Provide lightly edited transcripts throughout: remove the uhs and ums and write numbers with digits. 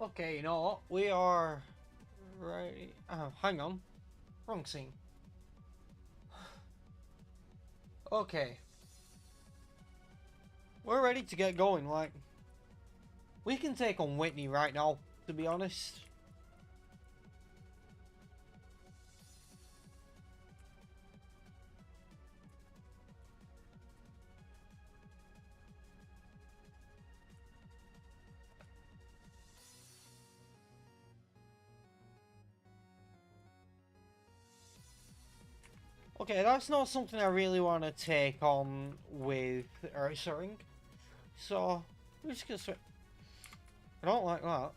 Okay, you know what? We are ready. Hang on. Wrong scene. Okay. We're ready to get going. Like, we can take on Whitney right now, to be honest. Okay, that's not something I really want to take on with Ursaring. So, we're just gonna switch. I don't like that.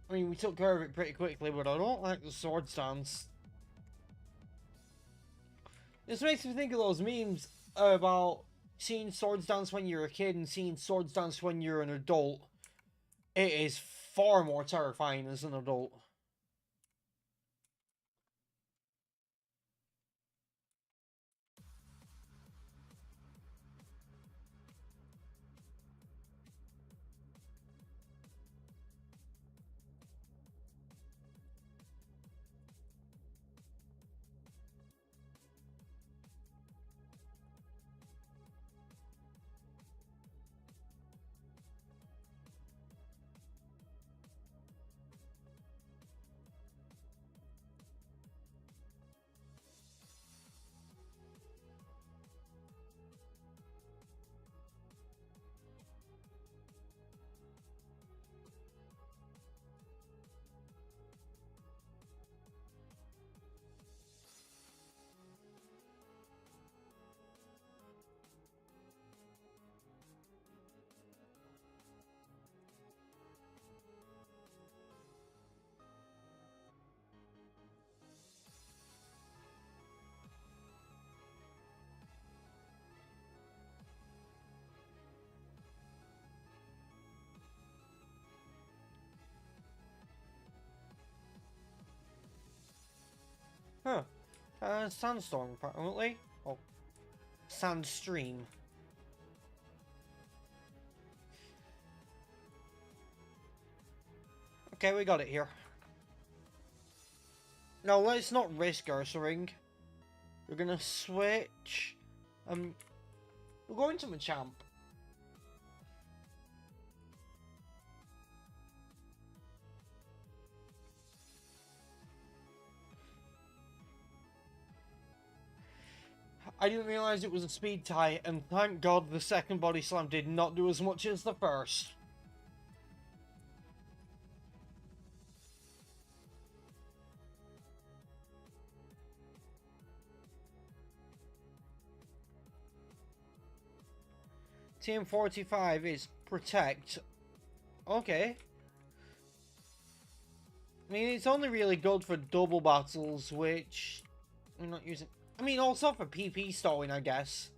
I mean, we took care of it pretty quickly, but I don't like the sword stance. This makes me think of those memes about seeing swords dance when you're a kid and seeing swords dance when you're an adult. It is far more terrifying as an adult. Huh. Sandstorm, apparently. Oh, Sandstream. Okay, we got it here. No, let's not risk Ursaring. We're gonna switch. We're going to Machamp. I didn't realize it was a speed tie, and thank God the second body slam did not do as much as the first. Team 45 is Protect. Okay. I mean, it's only really good for double battles, which I'm not using. I mean, also for PP stalling, I guess.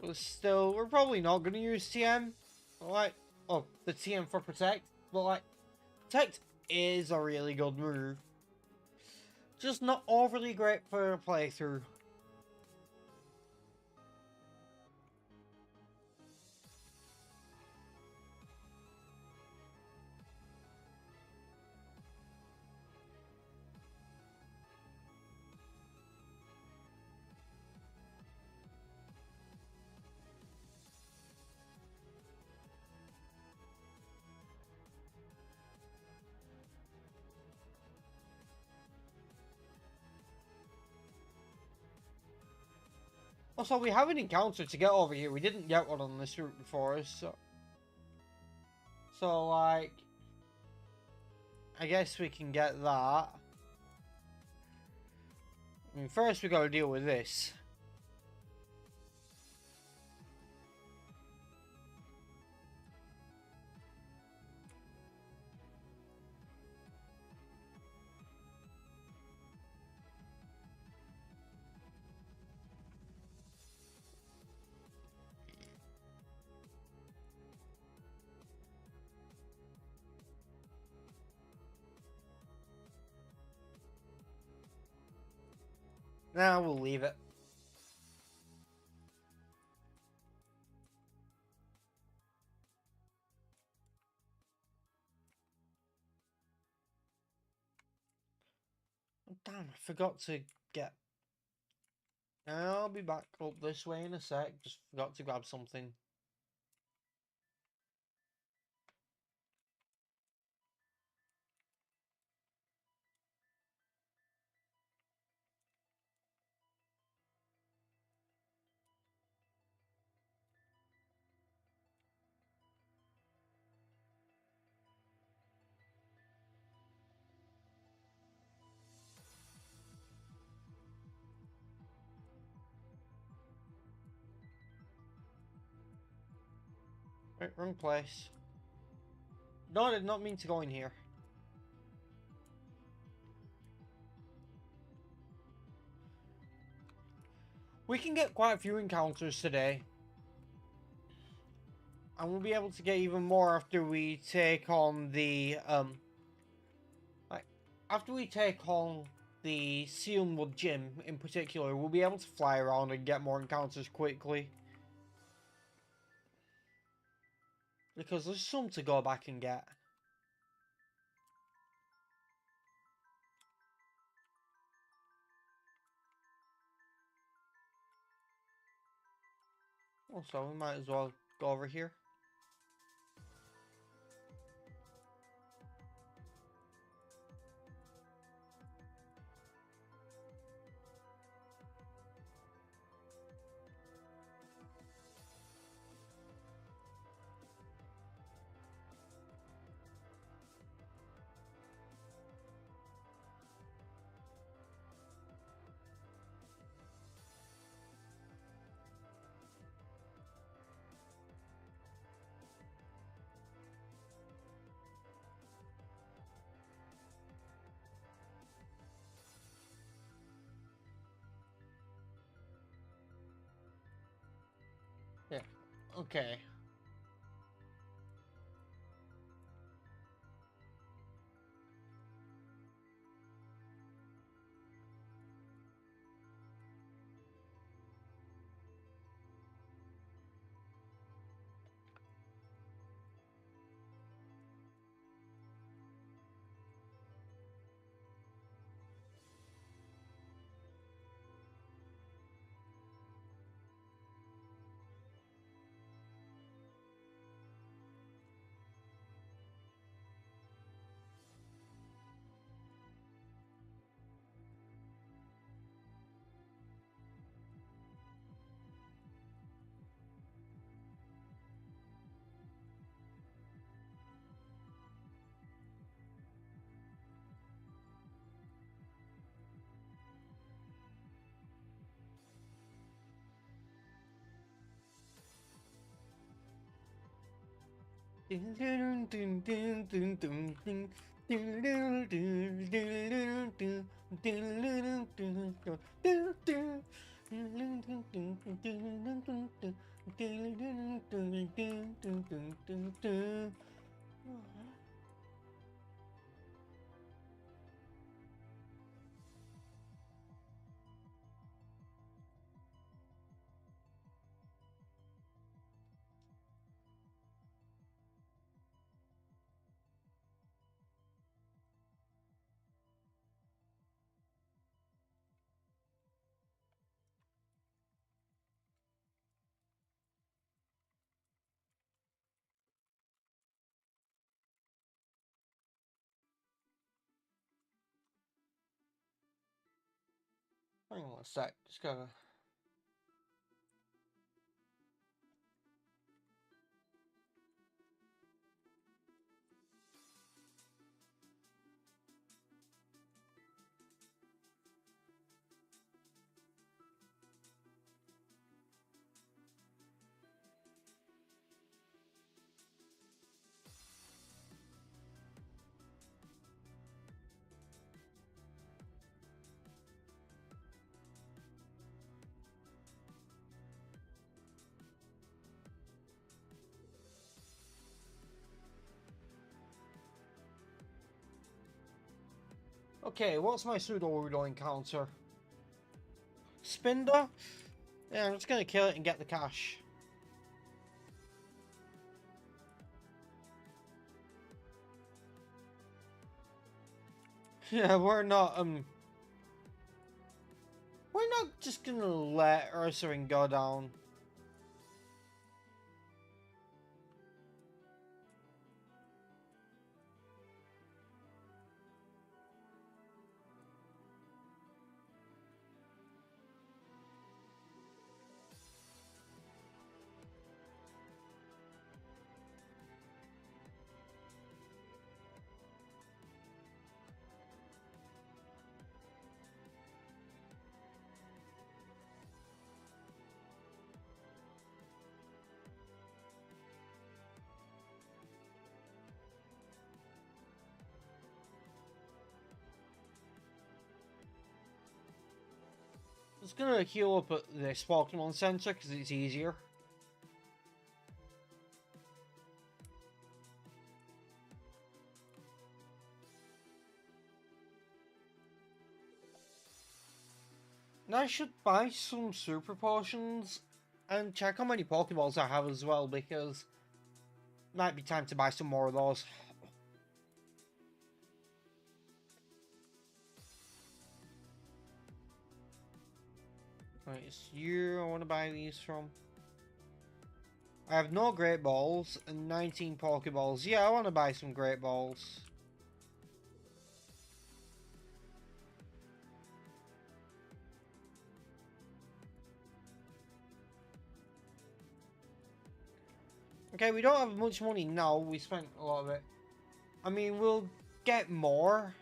But still, we're probably not going to use TM. Like, oh, the TM for Protect. But, like, Protect is a really good move. Just not overly great for a playthrough. Also, we have an encounter to get over here. We didn't get one on this route before, so like, I guess we can get that. I mean, first we gotta deal with this. Now we'll leave it. Damn, I forgot to get... I'll be back up this way in a sec. Just forgot to grab something. Right, wrong place. No, I did not mean to go in here. We can get quite a few encounters today. And we'll be able to get even more after we take on the, like, after we take on the Sealwood Gym in particular, we'll be able to fly around and get more encounters quickly. Because there's some to go back and get. Also, we might as well go over here. Yeah, okay. Hang on a sec, just gotta... Okay, what's my pseudo-Udo encounter? Spinder? Yeah, I'm just gonna kill it and get the cash. Yeah, we're not, We're not just gonna let Ursaring go down. Just gonna heal up at this Pokemon Center because it's easier. And I should buy some Super Potions and check how many Pokeballs I have as well, because might be time to buy some more of those. Right, it's you I want to buy these from. I have no Great Balls and 19 Pokeballs. Yeah, I want to buy some Great Balls. Okay, we don't have much money now. We spent a lot of it. I mean, we'll get more.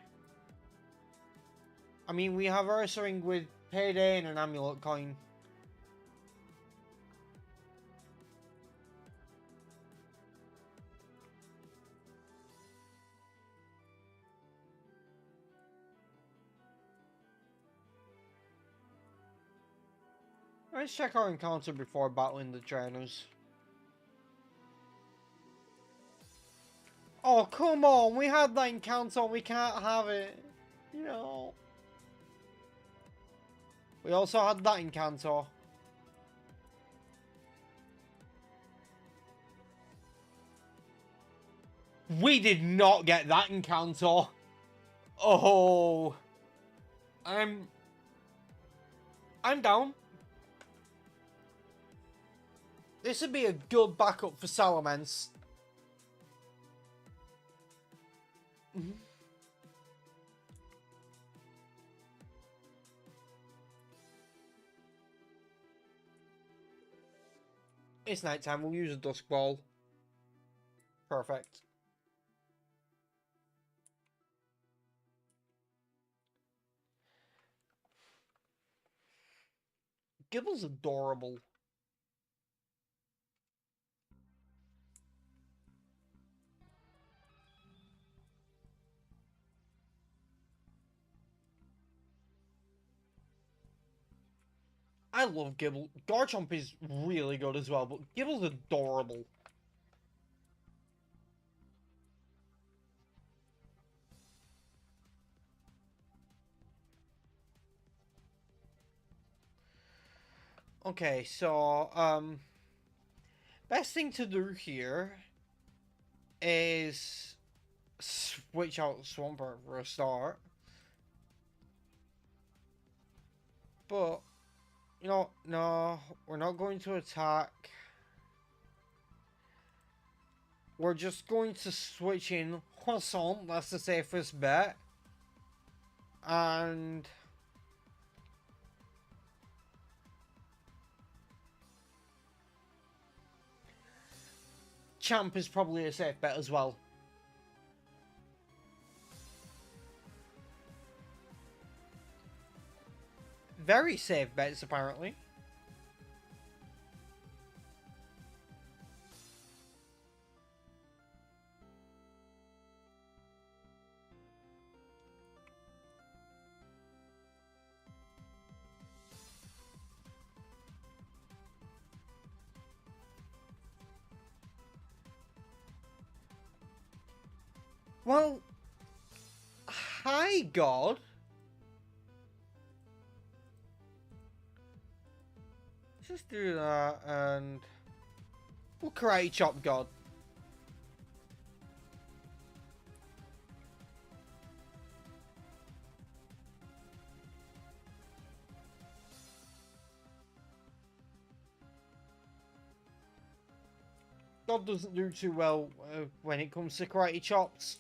I mean, we have Ursaring with Payday and an Amulet coin. Let's check our encounter before battling the trainers. Oh, come on! We had that encounter, we can't have it. You know. We also had that encounter. We did not get that encounter. Oh. I'm down. This would be a good backup for Salamence. It's nighttime, we'll use a Dusk Ball. Perfect. Gibble's adorable. I love Gibble. Garchomp is really good as well, but Gibble's adorable. Okay, so, best thing to do here is switch out Swampert for a start. But, you know, no, we're not going to attack. We're just going to switch in Croissant, that's the safest bet. And Champ is probably a safe bet as well. Very safe bets, apparently. Well, hi, God. Let's just do that, and we'll Karate Chop God. God doesn't do too well when it comes to karate chops.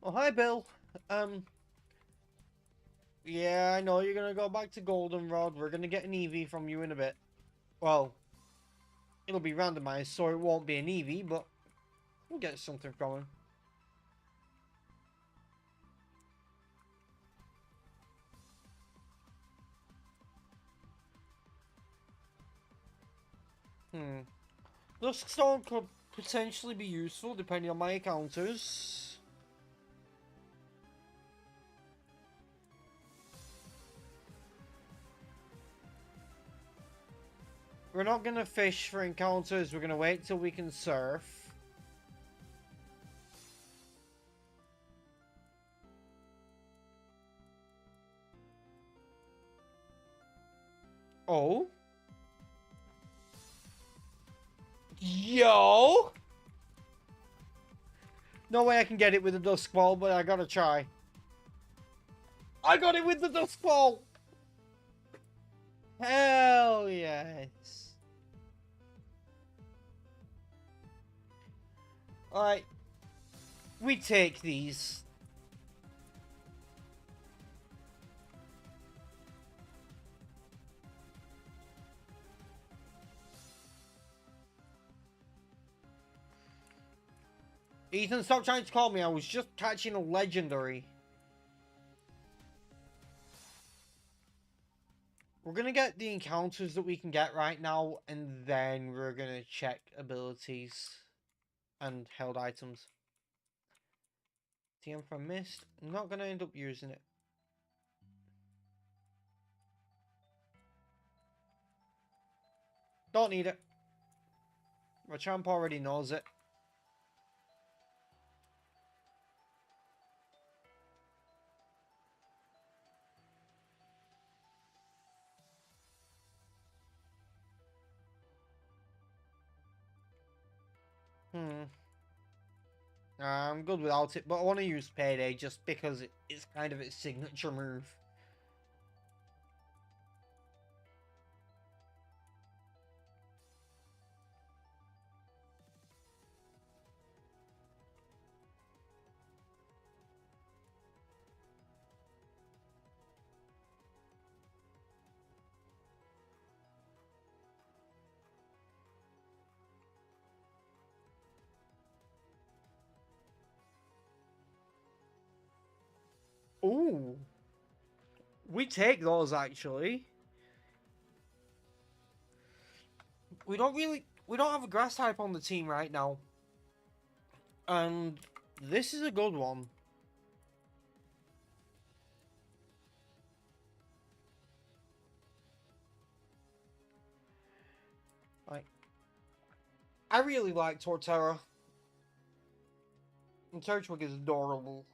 Oh, hi, Bill. Yeah, I know you're gonna go back to Goldenrod. We're gonna get an EV from you in a bit. Well, it'll be randomized, so it won't be an EV, but we'll get something from him. Duskstone could potentially be useful, depending on my encounters. We're not gonna fish for encounters, we're gonna wait till we can surf. Oh? Yo! No way I can get it with the dusk ball, but I gotta try. I got it with the dusk ball! Hell yes. Alright. We take these. Ethan, stop trying to call me. I was just catching a legendary. We're gonna get the encounters that we can get right now, and then we're gonna check abilities and held items. TM from Mist. I'm not gonna end up using it. Don't need it. My champ already knows it. I'm good without it, but I want to use Payday just because it's kind of its signature move. Ooh. We take those, actually. We don't have a grass type on the team right now. And this is a good one. Like, I really like Torterra. And Turtwig is adorable.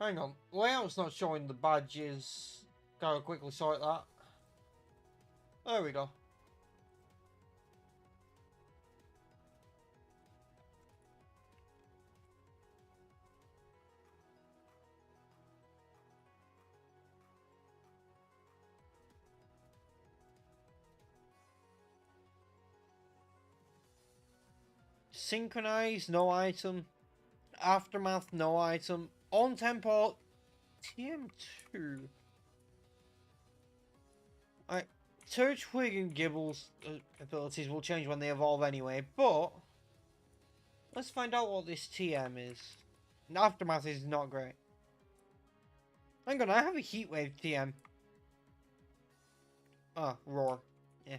Hang on, layout's not showing the badges. Gotta quickly sort that. There we go. Synchronize, no item. Aftermath, no item. On tempo, TM2. Alright, Turtwig and Gibble's abilities will change when they evolve anyway, but let's find out what this TM is. Aftermath is not great. Hang on, I have a Heatwave TM. Ah, Roar. Yeah.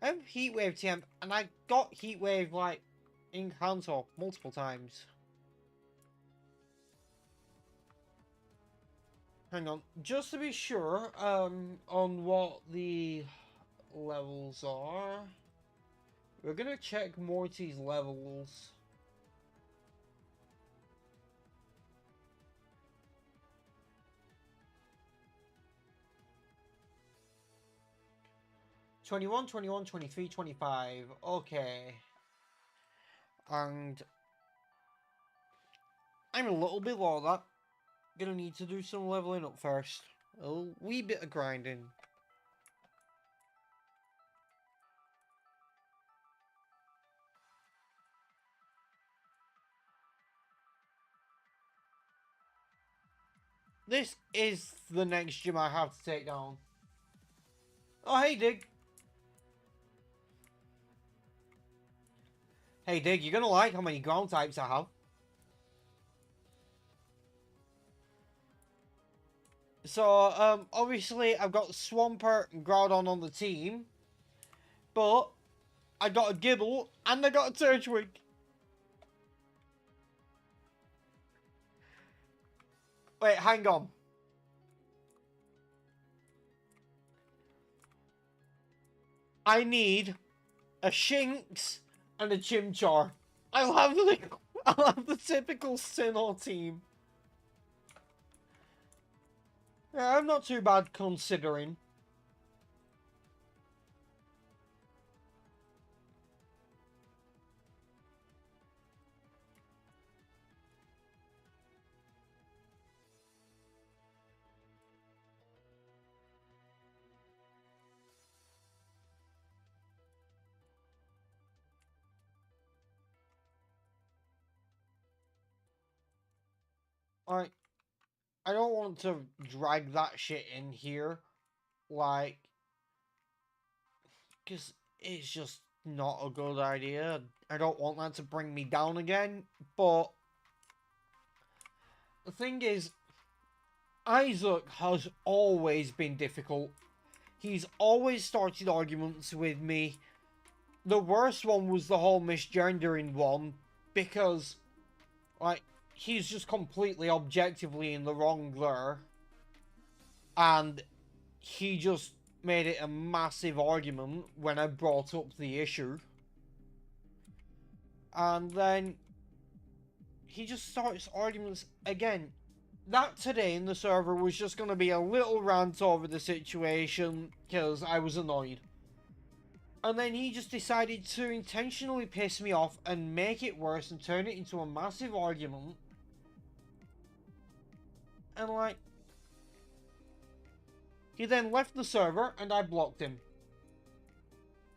I have Heatwave TM, and I got Heatwave, like, in Kanto multiple times. Hang on, just to be sure, on what the levels are, we're gonna check Morty's levels. "21, 21, 23, 25. Okay. And I'm a little bit low at that. Gonna need to do some leveling up first. A wee bit of grinding. This is the next gym I have to take down. Oh, hey, Dig. Hey, Dig, you're gonna like how many ground types I have. So, obviously, I've got Swampert and Groudon on the team. But, I got a Gibble and I got a Turtwig. Wait, hang on. I need a Shinx and a Chimchar. I'll have the typical Sinnoh team. Yeah, I'm not too bad considering. Like, I don't want to drag that shit in here. Like, because it's just not a good idea. I don't want that to bring me down again. But the thing is, Isaac has always been difficult. He's always started arguments with me. The worst one was the whole misgendering one, because, like, he's just completely objectively in the wrong there. And he just made it a massive argument when I brought up the issue. And then he just starts arguments again. That today in the server was just going to be a little rant over the situation because I was annoyed. And then he just decided to intentionally piss me off and make it worse and turn it into a massive argument. And like, he then left the server and I blocked him.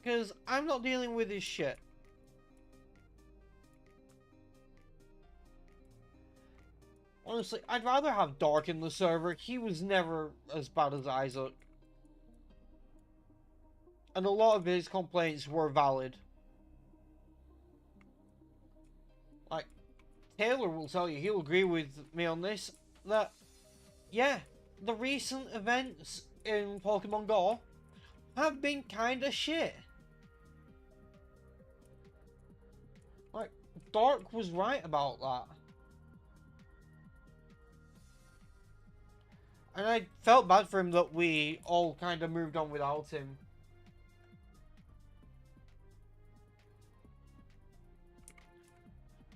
Because I'm not dealing with his shit. Honestly, I'd rather have Dark in the server. He was never as bad as Isaac. And a lot of his complaints were valid. Like, Taylor will tell you, he'll agree with me on this, that, yeah, the recent events in Pokemon Go have been kinda shit. Like, Dark was right about that. And I felt bad for him that we all kind of moved on without him.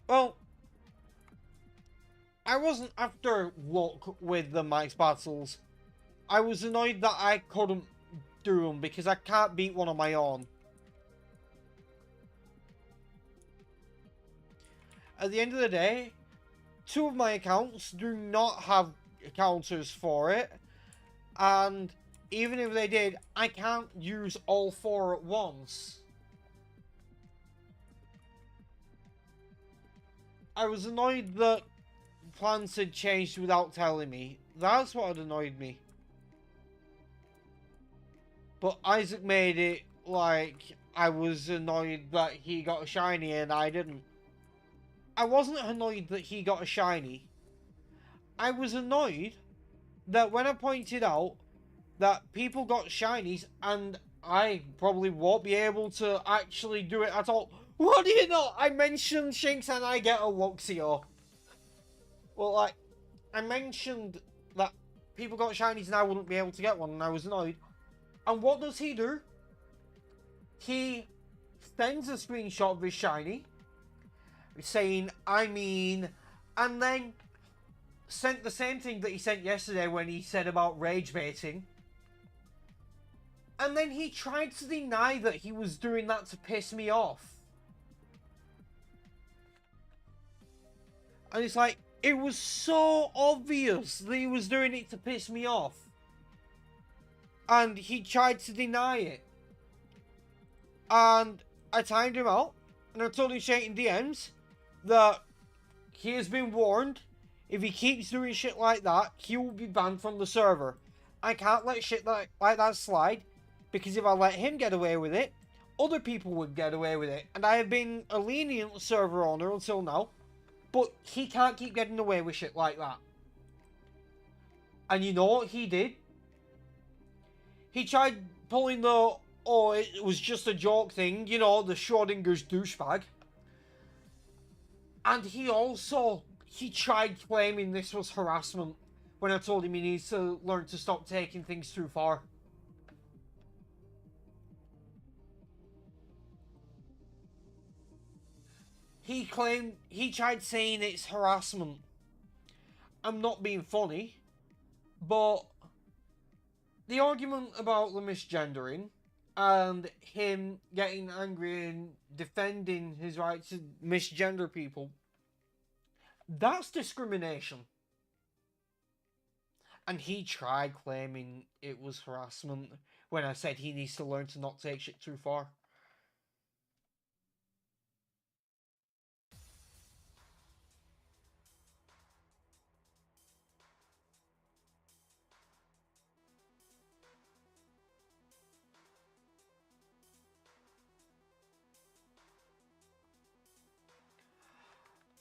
Well, I wasn't after luck with the Max battles. I was annoyed that I couldn't do them because I can't beat one on my own. At the end of the day, 2 of my accounts do not have counters for it. And even if they did, I can't use all 4 at once. I was annoyed that plans had changed without telling me. That's what had annoyed me. But Isaac made it like I was annoyed that he got a shiny and I didn't. I wasn't annoyed that he got a shiny. I was annoyed that when I pointed out that people got shinies and I probably won't be able to actually do it at all. What do you know? I mentioned Shinx and I get a Luxio. Well, like, I mentioned that people got shinies and I wouldn't be able to get one, and I was annoyed. And what does he do? He sends a screenshot of his shiny, saying, I mean, and then sent the same thing that he sent yesterday when he said about rage baiting. And then he tried to deny that he was doing that to piss me off. And it's like, it was so obvious that he was doing it to piss me off. And he tried to deny it. And I timed him out. And I told him straight in DMs that he has been warned. If he keeps doing shit like that, he will be banned from the server. I can't let shit like that slide. Because if I let him get away with it, other people would get away with it. And I have been a lenient server owner until now. But he can't keep getting away with shit like that. And you know what he did? He tried pulling the, oh, it was just a joke thing. You know, the Schrodinger's douchebag. And he tried claiming this was harassment. When I told him he needs to learn to stop taking things too far. He tried saying it's harassment. I'm not being funny, but the argument about the misgendering and him getting angry and defending his right to misgender people, that's discrimination. And he tried claiming it was harassment when I said he needs to learn to not take shit too far.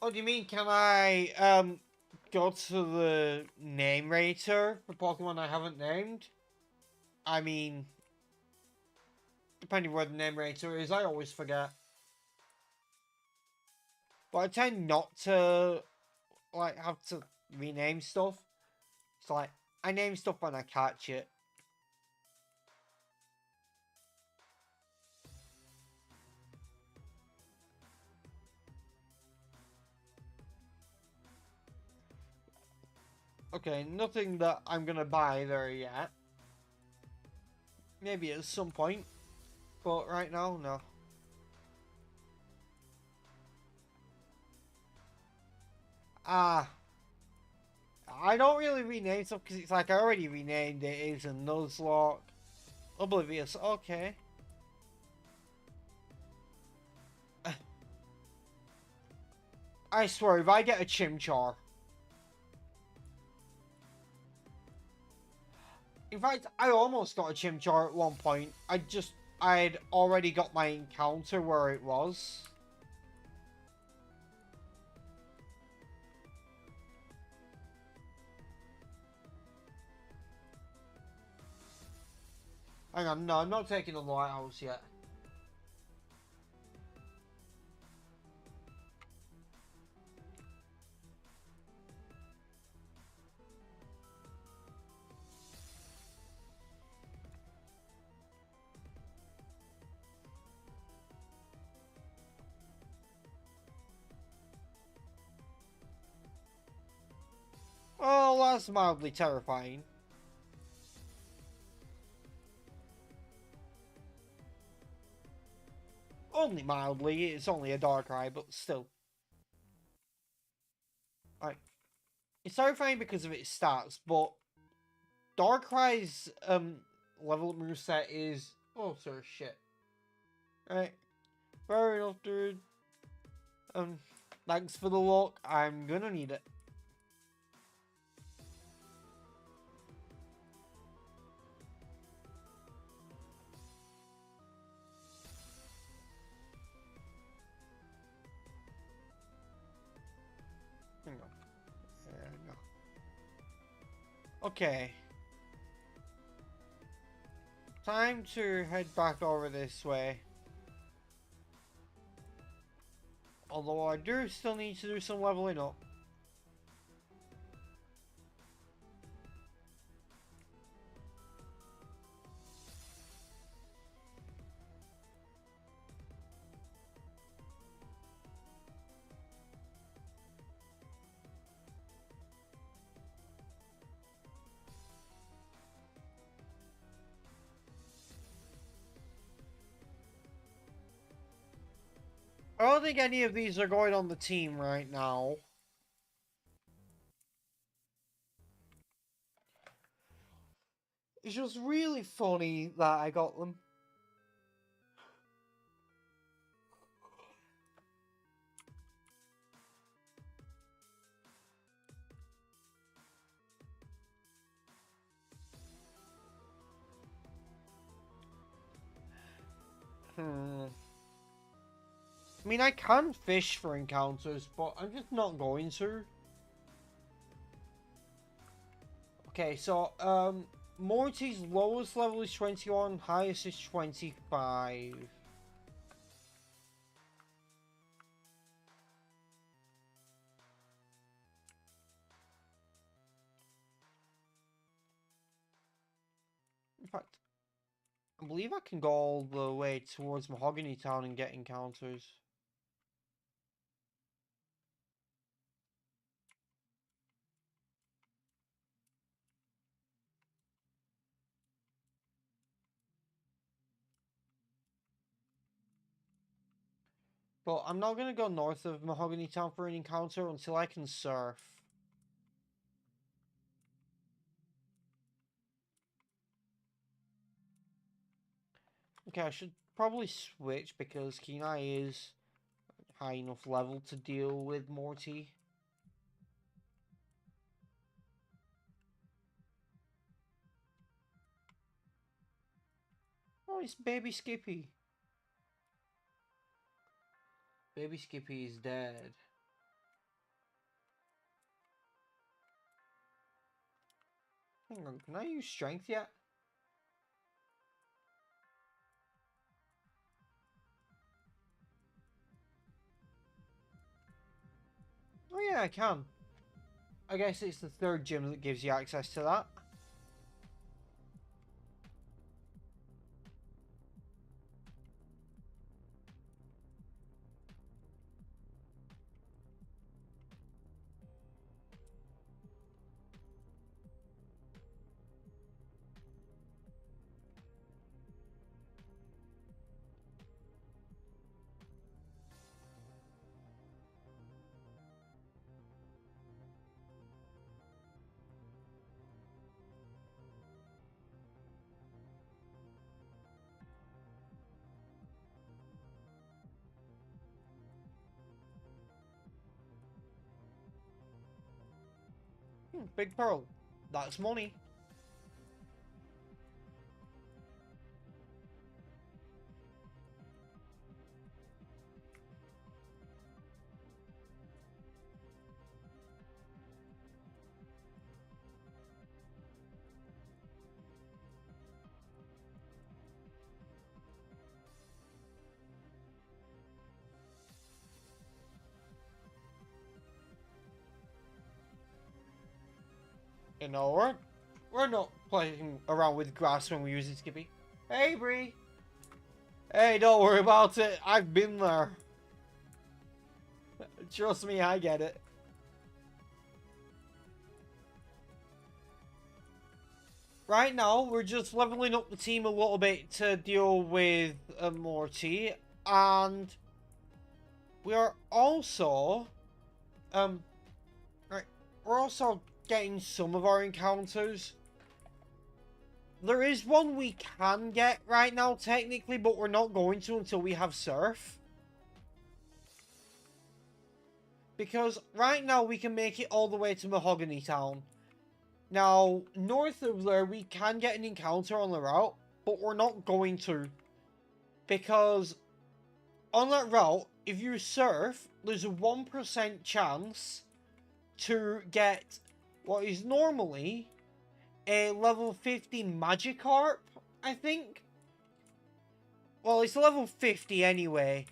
Oh, do you mean can I go to the name rater for Pokemon I haven't named? I mean, depending where the name rater is, I always forget. But I tend not to like have to rename stuff. It's like I name stuff when I catch it. Okay, nothing that I'm gonna buy there yet. Maybe at some point, but right now, no. Ah, I don't really rename stuff because it's like I already renamed it. It's a Nuzlocke. Oblivious, okay. I swear, if I get a Chimchar. In fact, I almost got a Chimchar at one point. I'd already got my encounter where it was. Hang on, no, I'm not taking on the lighthouse yet. Oh, that's mildly terrifying. Only mildly, it's only a Darkrai, but still. Like, it's terrifying because of its stats, but Darkrai's level up moveset is oh sir shit. Right. Fair enough, dude. Thanks for the luck. I'm gonna need it. Hang on. No. Okay. Time to head back over this way. Although I do still need to do some leveling up. I don't think any of these are going on the team right now. It's just really funny that I got them. I mean, I can fish for encounters, but I'm just not going to. Okay, so, Morty's lowest level is 21, highest is 25. In fact, I believe I can go all the way towards Mahogany Town and get encounters. But I'm not going to go north of Mahogany Town for an encounter until I can surf. Okay, I should probably switch because Kenai is high enough level to deal with Morty. Oh, it's Baby Skippy. Baby Skippy is dead. Hang on, can I use strength yet? Oh yeah, I can. I guess it's the third gym that gives you access to that. Big Pearl. That's money. You know, we're not playing around with grass when we use it, Skippy. Hey, Bree. Hey, don't worry about it. I've been there. Trust me, I get it. Right now, we're just leveling up the team a little bit to deal with Morty, and we are also, right, we're also getting some of our encounters. There is one we can get right now, technically, but we're not going to until we have Surf. Because right now we can make it all the way to Mahogany Town. Now, north of there, we can get an encounter on the route, but we're not going to. Because on that route, if you surf, there's a 1% chance to get what is normally a level 50 Magikarp, I think. Well, it's level 50 anyway.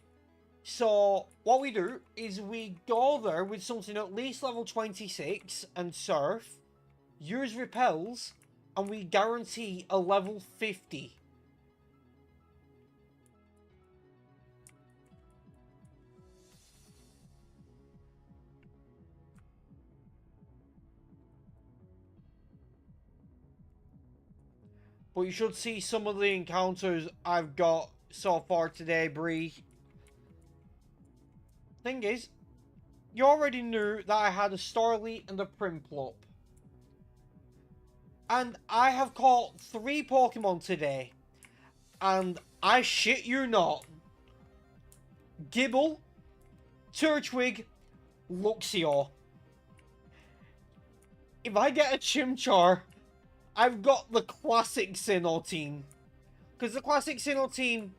So, what we do is we go there with something at least level 26 and surf, use repels, and we guarantee a level 50. But you should see some of the encounters I've got so far today, Bree. thing is, you already knew that I had a Starly and a Prinplup. And I have caught 3 Pokemon today. And I shit you not. Gibble, Turtwig, Luxio. If I get a Chimchar, I've got the classic Sinnoh team. Because the classic Sinnoh team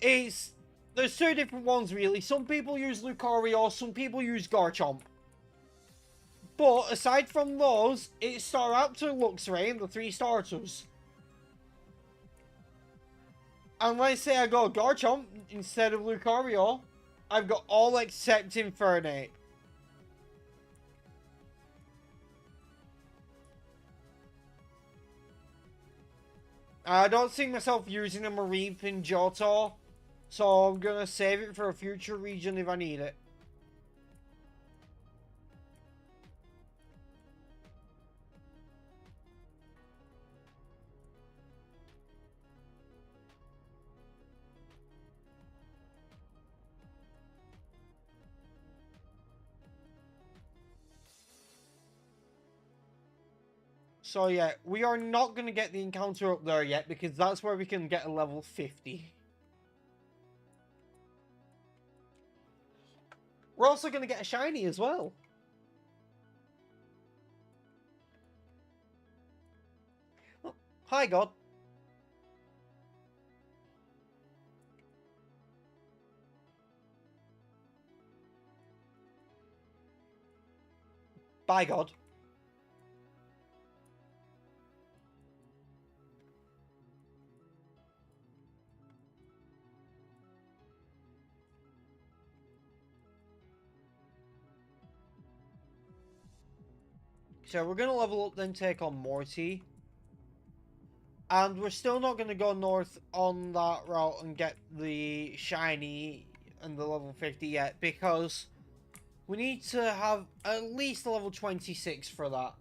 is... There's 2 different ones, really. Some people use Lucario, some people use Garchomp. But, aside from those, it's Staraptor, Luxray, and the 3 starters. And let's say I go Garchomp instead of Lucario, I've got all except Infernape. I don't see myself using a Mareep in Johto, so I'm gonna save it for a future region if I need it. So yeah, we are not going to get the encounter up there yet, because that's where we can get a level 50. We're also going to get a shiny as well. Oh, hi, God. Bye, God. So we're going to level up, then take on Morty. And we're still not going to go north on that route and get the shiny and the level 50 yet, because we need to have at least a level 26 for that.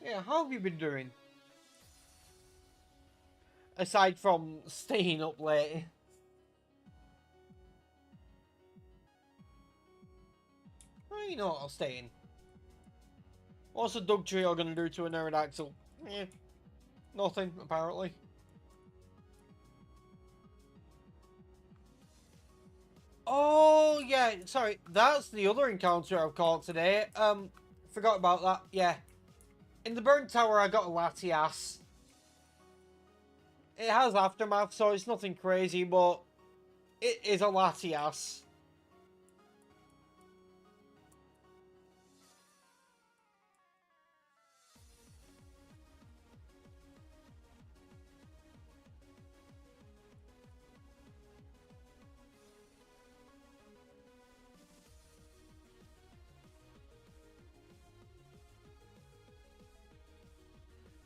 Yeah, how have you been doing? Aside from staying up late. Well, you know what, I'll stay in. What's a Doug Trio gonna do to an Aerodactyl? Eh, nothing, apparently. Oh, yeah, sorry. That's the other encounter I've caught today. Forgot about that, yeah. In the Burnt Tower, I got a Latias. It has Aftermath, so it's nothing crazy, but it is a Latias.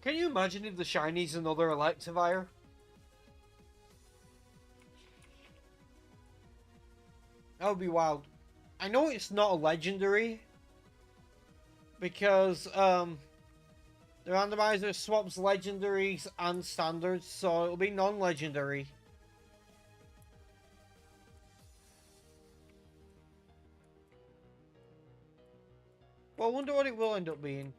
Can you imagine if the Shiny's another Electivire? That would be wild. I know it's not a legendary, because, the randomizer swaps legendaries and standards, so it'll be non-legendary. Well, I wonder what it will end up being.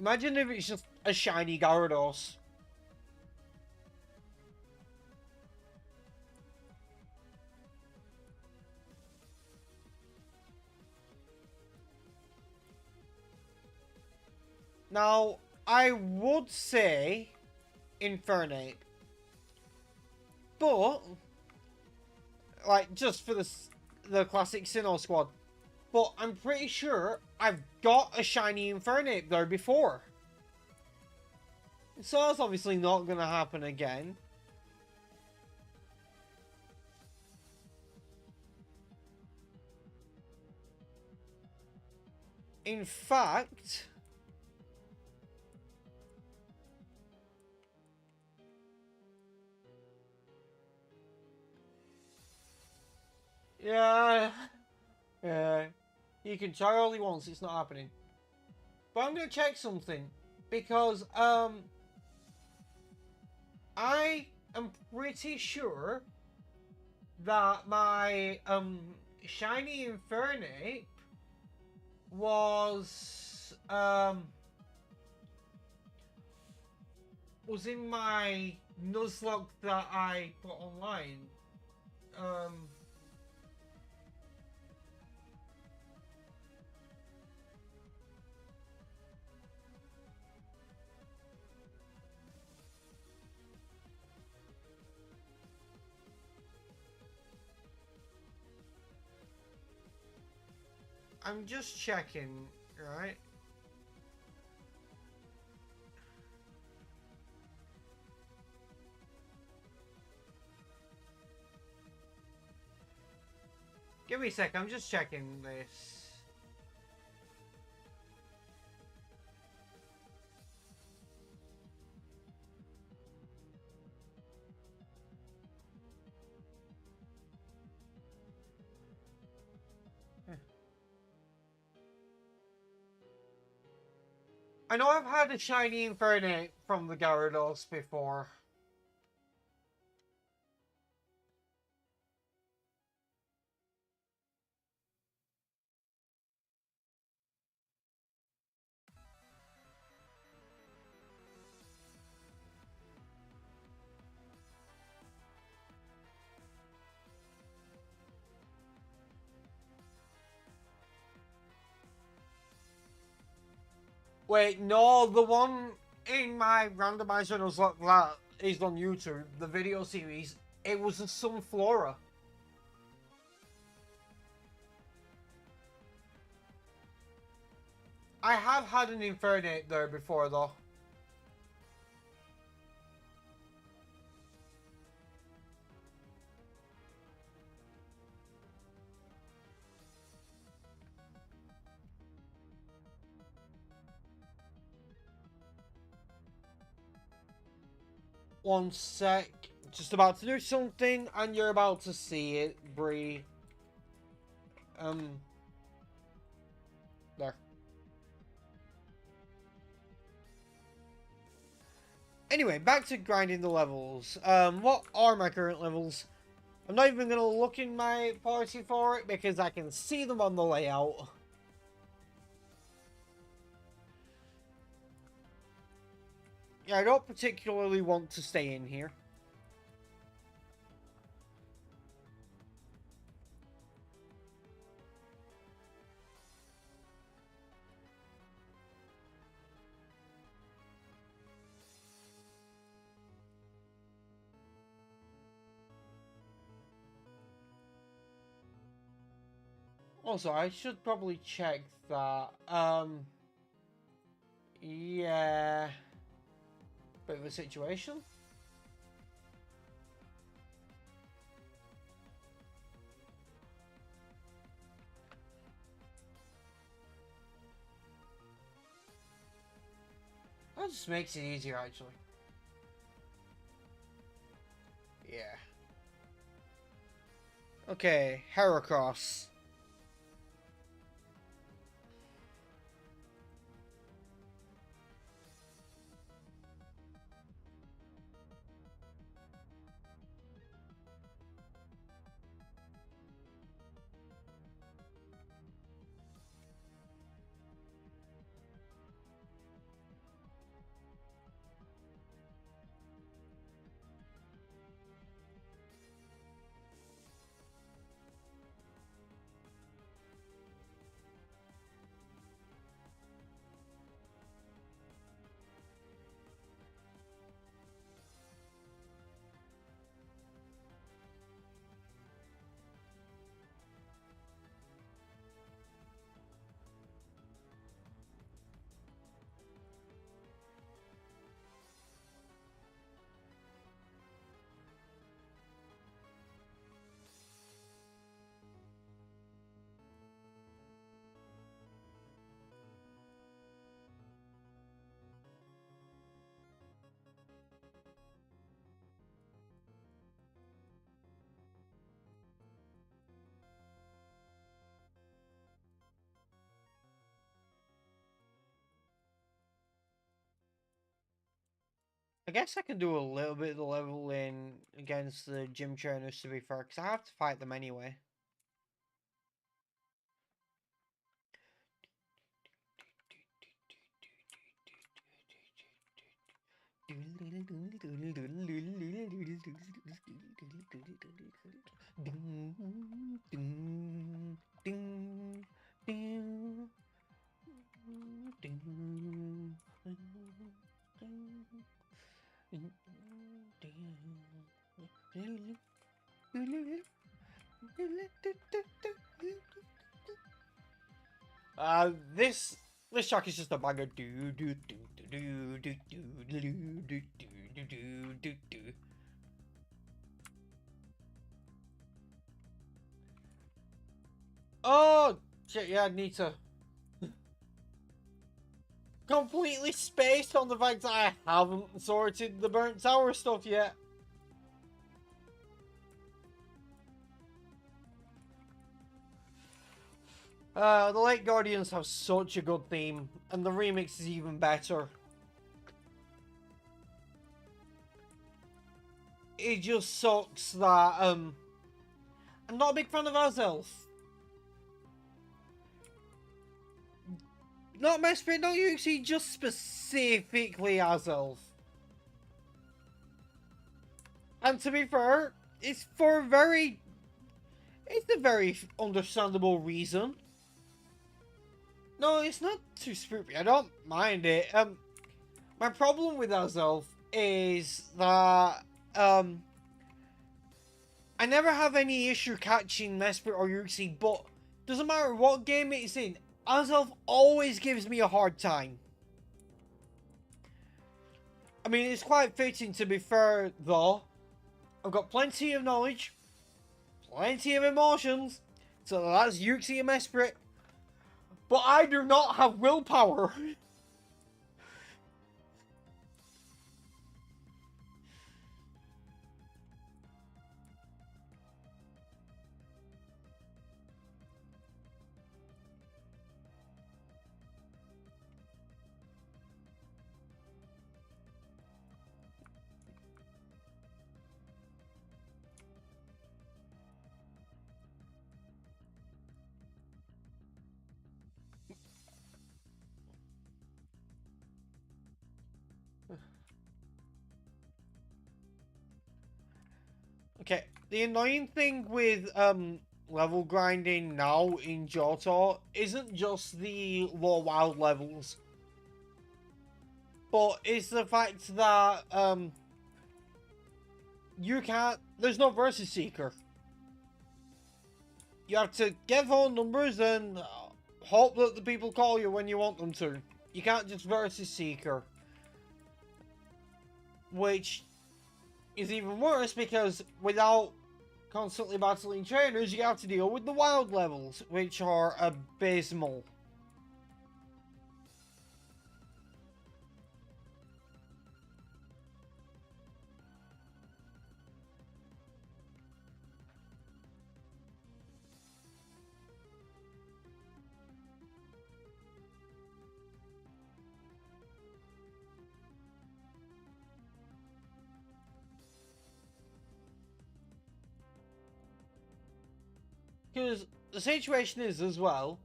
Imagine if it's just a shiny Gyarados. Now, I would say Infernape. But, like, just for the classic Sinnoh squad. But I'm pretty sure I've got a shiny Infernape there before. So that's obviously not going to happen again. In fact... Yeah. Yeah. You can try all he wants, it's not happening. But I'm going to check something. Because, I am pretty sure that my, shiny Infernape was in my Nuzlocke that I put online. I'm just checking, right? Give me a sec, I'm just checking this. I know I've had a shiny Infernape from the Gyarados before. Wait, no, the one in my randomizer Nuzlocke that is on YouTube, the video series, it was a Sunflora. I have had an Infernape there before, though. One sec. Just about to do something, and you're about to see it, Bree. There. Anyway, back to grinding the levels. What are my current levels? I'm not even going to look in my party for it, because I can see them on the layout. Yeah, I don't particularly want to stay in here. Also, I should probably check that. Yeah. Bit of a situation. That just makes it easier, actually. Yeah. Okay, Heracross. I guess I can do a little bit of the leveling against the gym trainers, to be fair, because I have to fight them anyway. This track is just a banger. Do do do do do do do do do do do do do. Oh shit! Yeah, I need to completely spaced on the fact that I haven't sorted the burnt tower stuff yet. The Late Guardians have such a good theme, and the remix is even better. It just sucks that, I'm not a big fan of Azelf. Not Mesprit, not Yuxi, just specifically Azelf. And to be fair, it's for a very... It's a very understandable reason. No, it's not too spooky. I don't mind it. My problem with Azelf is that, I never have any issue catching Mesprit or Yuxi, but doesn't matter what game it's in, Azelf always gives me a hard time. I mean, it's quite fitting, to be fair, though. I've got plenty of knowledge, plenty of emotions, so that's Yuxi and Mesprit. But I do not have willpower. Okay, the annoying thing with level grinding now in Johto isn't just the low wild levels, but it's the fact that you can't. There's no versus seeker. You have to get phone numbers and hope that the people call you when you want them to. You can't just versus seeker, which is even worse because without constantly battling trainers, you have to deal with the wild levels, which are abysmal. Because the situation is as well,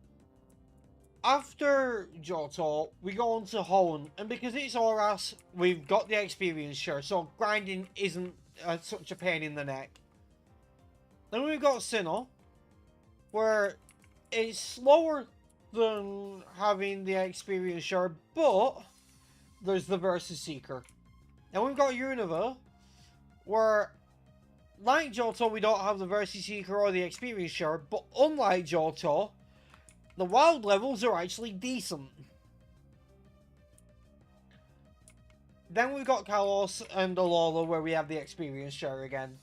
after Johto, we go on to Hoenn, and because it's Horas, we've got the experience share, so grinding isn't such a pain in the neck. Then we've got Sinnoh, where it's slower than having the experience share, but there's the Versus Seeker. Then we've got Unova, where like Johto, we don't have the Versus Seeker or the experience share, but unlike Johto, the wild levels are actually decent. Then we've got Kalos and Alola, where we have the experience share again.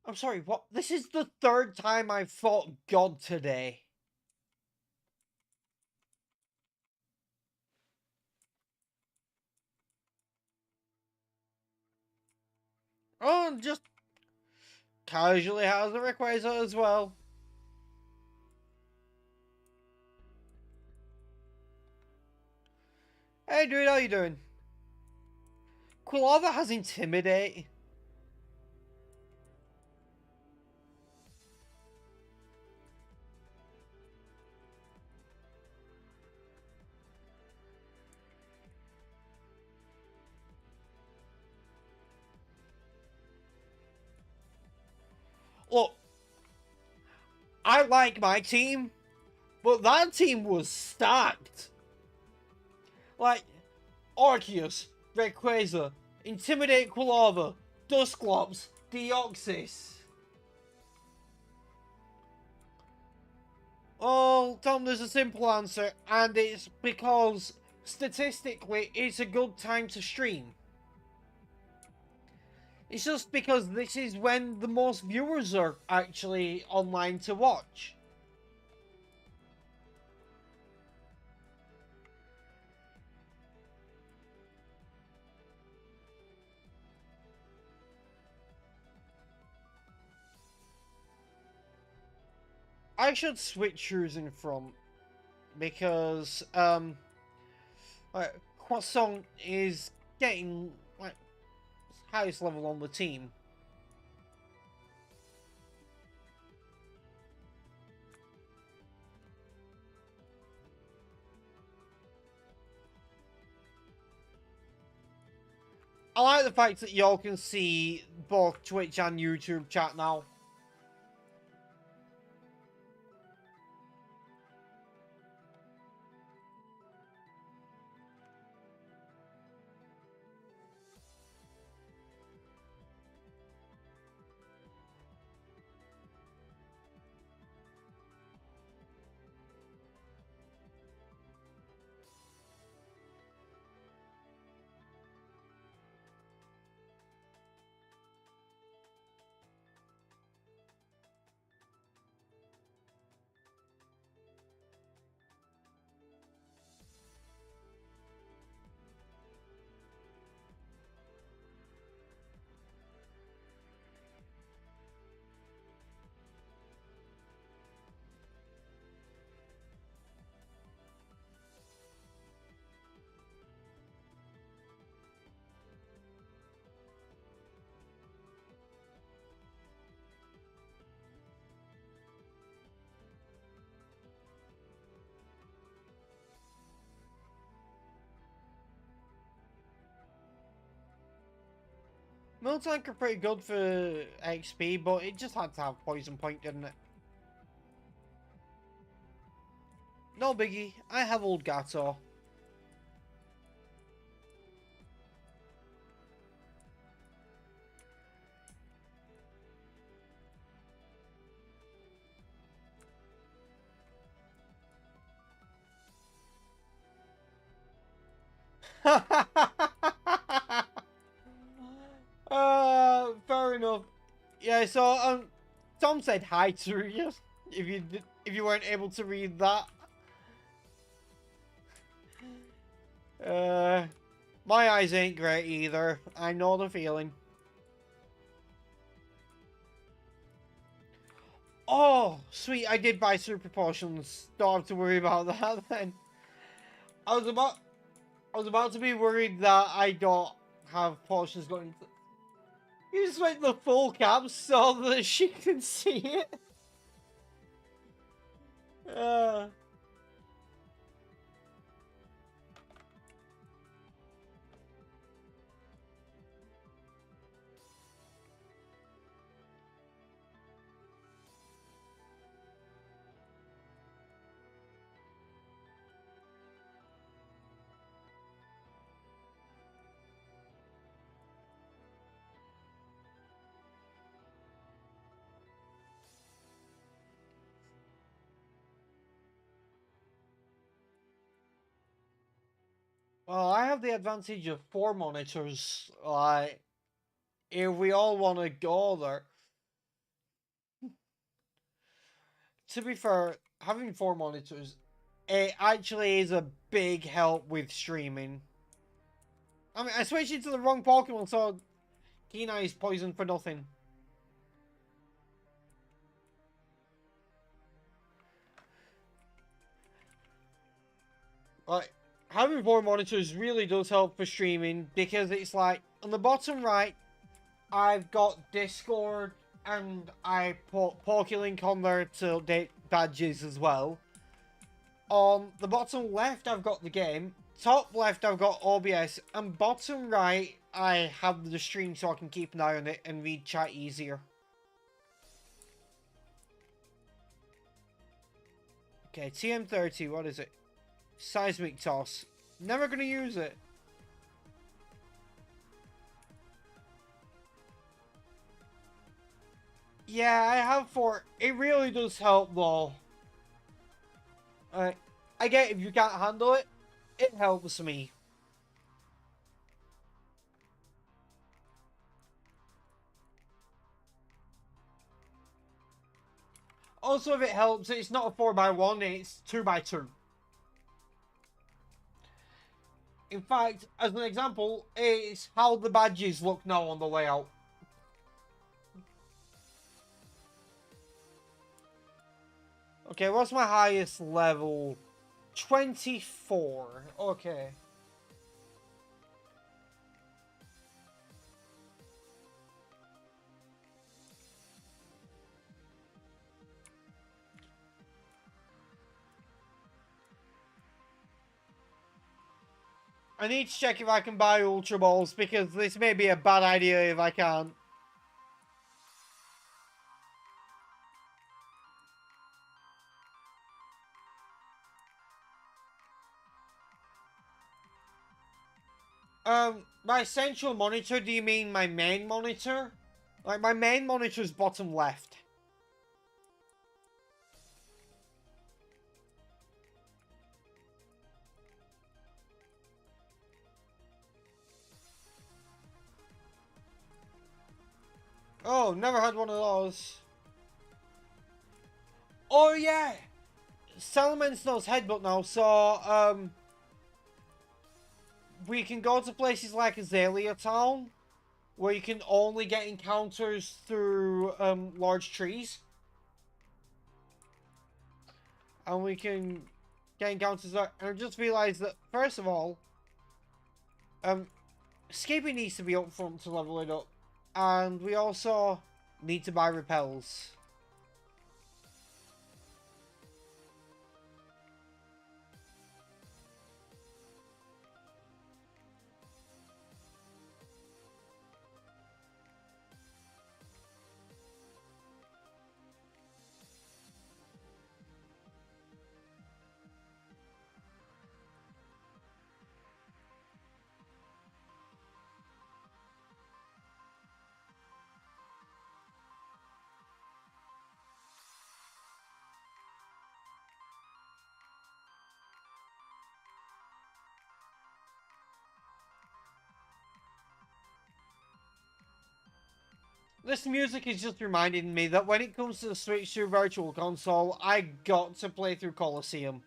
I'm sorry, what? This is the third time I've fought God today. Oh, and just casually has a Rayquaza as well. Hey dude, how you doing? Quilava has Intimidate. Look, I like my team, but that team was stacked. Like, Arceus, Rayquaza, Intimidate Quilava, Dusclops, Deoxys. Oh, Tom, there's a simple answer, and it's because statistically it's a good time to stream. It's just because this is when the most viewers are actually online to watch. I should switch who's in front because like, Croissant is getting like highest level on the team. I like the fact that y'all can see both Twitch and YouTube chat now. Miltank are pretty good for XP, but it just had to have Poison Point, didn't it? No biggie, I have old Gato. Fair enough. Yeah, so Tom said hi to you. If you weren't able to read that, uh, my eyes ain't great either. I know the feeling. Oh, sweet! I did buy super potions. Don't have to worry about that then. I was about, I was about to be worried that I don't have potions going. You just went the full cap so that she can see it. Uh, well, I have the advantage of 4 monitors. Like, if we all want to go there. To be fair, having 4 monitors, it actually is a big help with streaming. I mean, I switched into the wrong Pokemon, so Keen Eye is poisoned for nothing. Like, having 4 monitors really does help for streaming, because it's like, on the bottom right, I've got Discord, and I put PokeLink on there to update badges as well. On the bottom left, I've got the game. Top left, I've got OBS. And bottom right, I have the stream so I can keep an eye on it and read chat easier. Okay, TM30, what is it? Seismic Toss. Never gonna use it. Yeah, I have 4. It really does help though. I get if you can't handle it, it helps me. Also, if it helps, it's not a 4x1, it's 2x2. In fact, as an example, it's how the badges look now on the layout. Okay, what's my highest level? 24. Okay. I need to check if I can buy Ultra Balls, because this may be a bad idea if I can't. My central monitor, do you mean my main monitor? Like, my main monitor's bottom left. Oh, never had one of those. Oh, yeah! Salamence knows Headbutt now, so, we can go to places like Azalea Town, where you can only get encounters through, large trees. And we can get encounters there. And I just realized that, first of all, escaping needs to be up front to level it up. And we also need to buy repels. This music is just reminding me that when it comes to the Switch 2 Virtual Console, I got to play through Colosseum.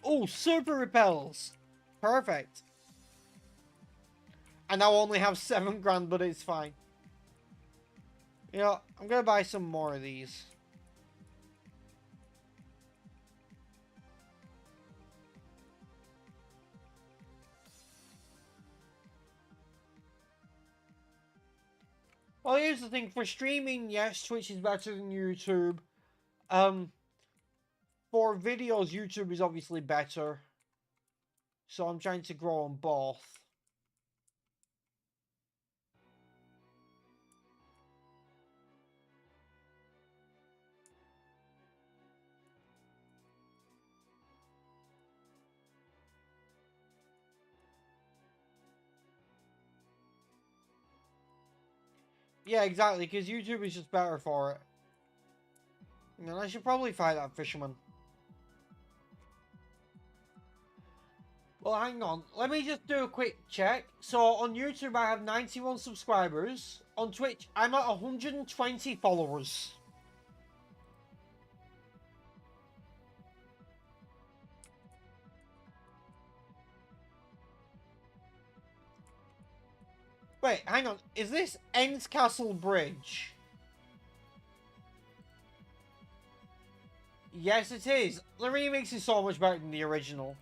Oh, super repels! Perfect. I now only have 7 grand, but it's fine. You know, I'm gonna buy some more of these. Well, here's the thing. For streaming, yes, Twitch is better than YouTube. For videos, YouTube is obviously better. So I'm trying to grow on both. Yeah, exactly, because YouTube is just better for it. And I should probably fight that fisherman. Well, hang on. Let me just do a quick check. So, on YouTube, I have 91 subscribers. On Twitch, I'm at 120 followers. Wait, hang on. Is this Ends Castle Bridge? Yes, it is. The remix is so much better than the original.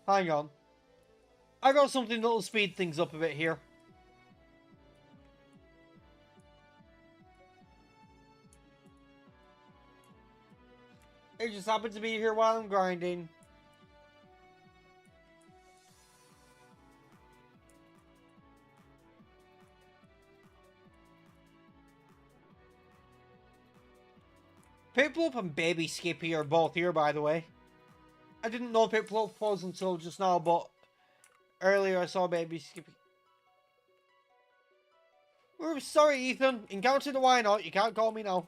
Hang on. I got something that'll speed things up a bit here. It just happened to be here while I'm grinding. Piplup and Baby Skippy are both here, by the way. I didn't know Piplup was until just now, but earlier I saw Baby Skippy. We're sorry, Ethan. Encounter the why not? You can't call me now.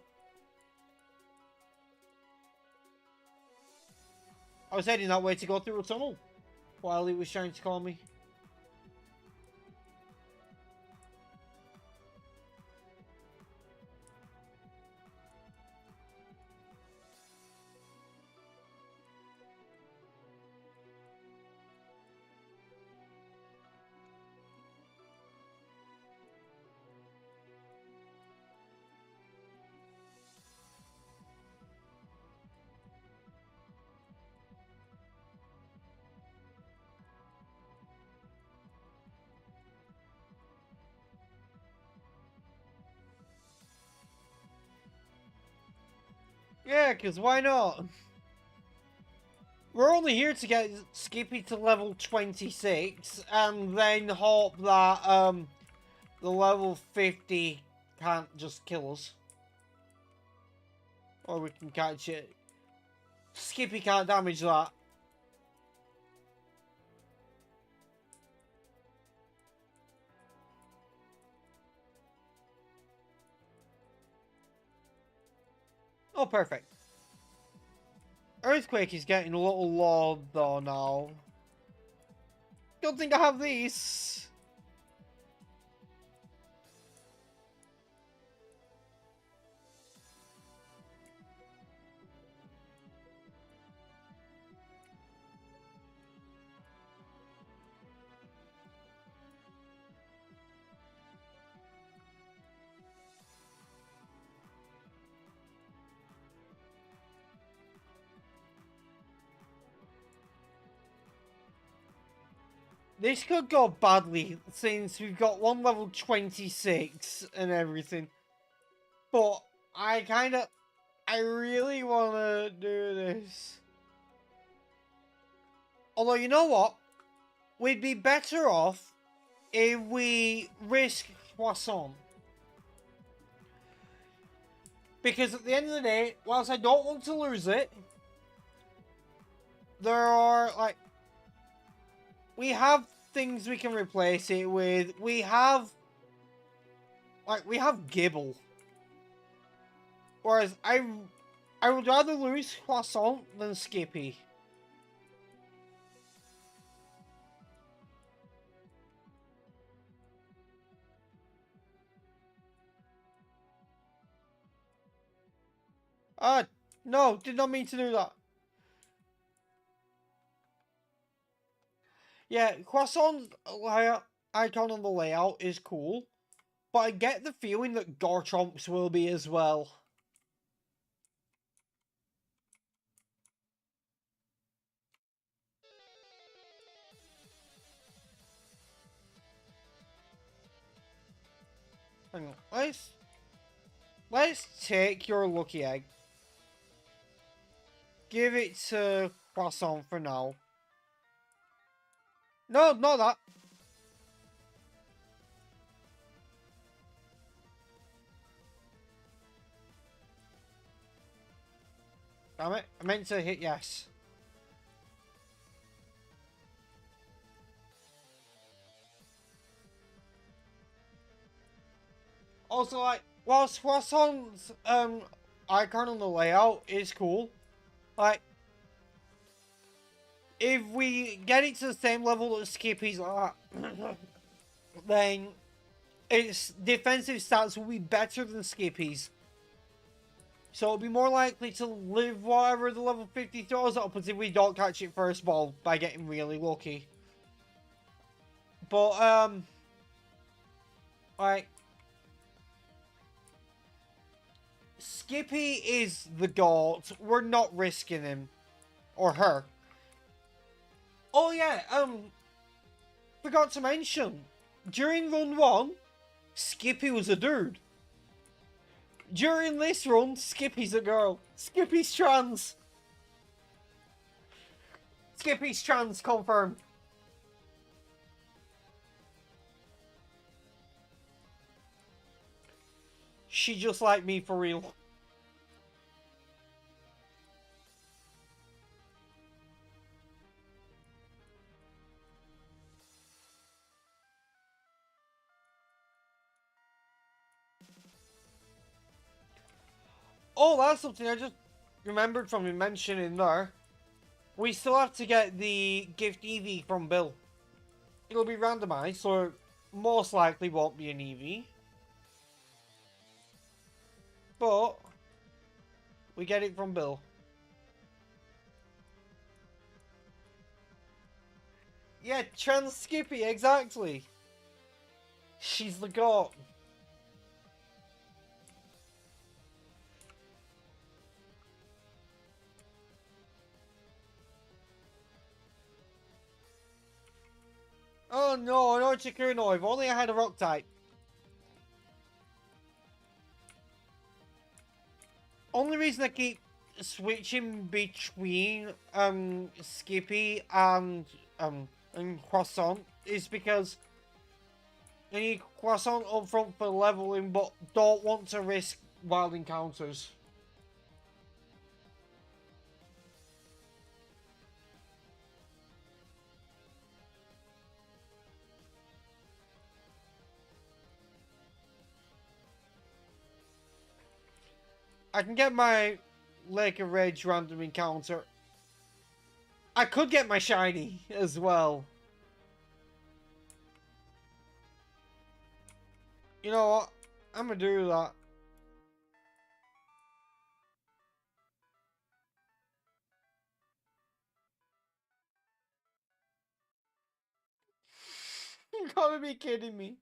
I was heading that way to go through a tunnel while he was trying to call me. Yeah, because why not? We're only here to get Skippy to level 26 and then hope that the level 50 can't just kill us. Or we can catch it. Skippy can't damage that. Oh, perfect. Earthquake is getting a little low though now. Don't think I have these. This could go badly since we've got one level 26 and everything. But I really want to do this. Although, you know what? We'd be better off if we risk Poisson. Because at the end of the day, whilst I don't want to lose it, there are, like, we have things we can replace it with. We have Gibble. Whereas I would rather lose Croissant than Skippy. No, did not mean to do that. Yeah, Croissant's icon on the layout is cool, but I get the feeling that Garchomp's will be as well. Hang on, let's take your lucky egg. Give it to Croissant for now. No, not that. Damn it, I meant to hit yes. Also, like, whilst Croissant's icon on the layout is cool, like, if we get it to the same level that Skippy's are, then its defensive stats will be better than Skippy's. So it'll be more likely to live whatever the level 50 throws up if we don't catch it first ball by getting really lucky. But, like, Skippy is the GOAT. We're not risking him. Or her. Oh yeah, forgot to mention. During run 1, Skippy was a dude. During this run, Skippy's a girl. Skippy's trans. Skippy's trans, confirmed. She just like me for real. Oh, that's something I just remembered from you mentioning there. We still have to get the gift EV from Bill. It'll be randomized, so it most likely won't be an EV. But we get it from Bill. Yeah, trans Skippy, exactly. She's the GOAT. Oh no, no Chikuno, if only I had a rock type. Only reason I keep switching between Skippy and Croissant is because I need Croissant up front for leveling, but don't want to risk wild encounters. I can get my Lake of Rage random encounter. I could get my shiny as well. You know what? I'm gonna do that. You gotta be kidding me.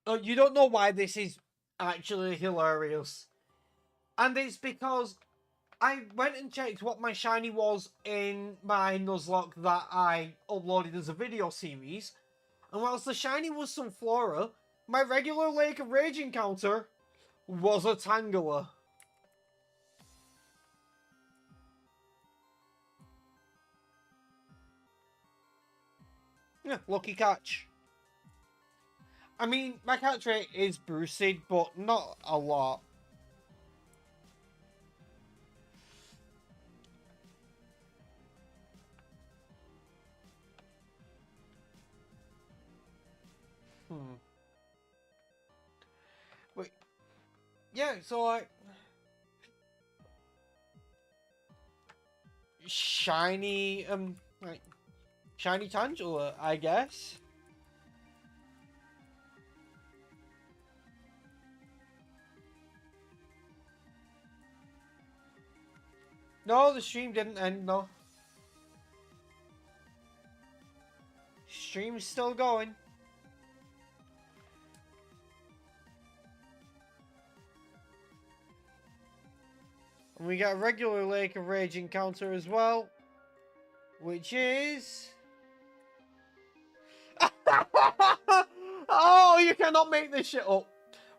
Oh, you don't know why this is actually hilarious. And it's because I went and checked what my shiny was in my Nuzlocke that I uploaded as a video series. And whilst the shiny was some Flora, my regular Lake of Rage encounter was a Tangela. Yeah, lucky catch. I mean, my catch rate is boosted, but not a lot. Wait. Yeah, so like... Shiny, like... Shiny Tangela, I guess. No, the stream didn't end, no. Stream's still going. And we got a regular Lake of Rage encounter as well. Which is... Oh, you cannot make this shit up.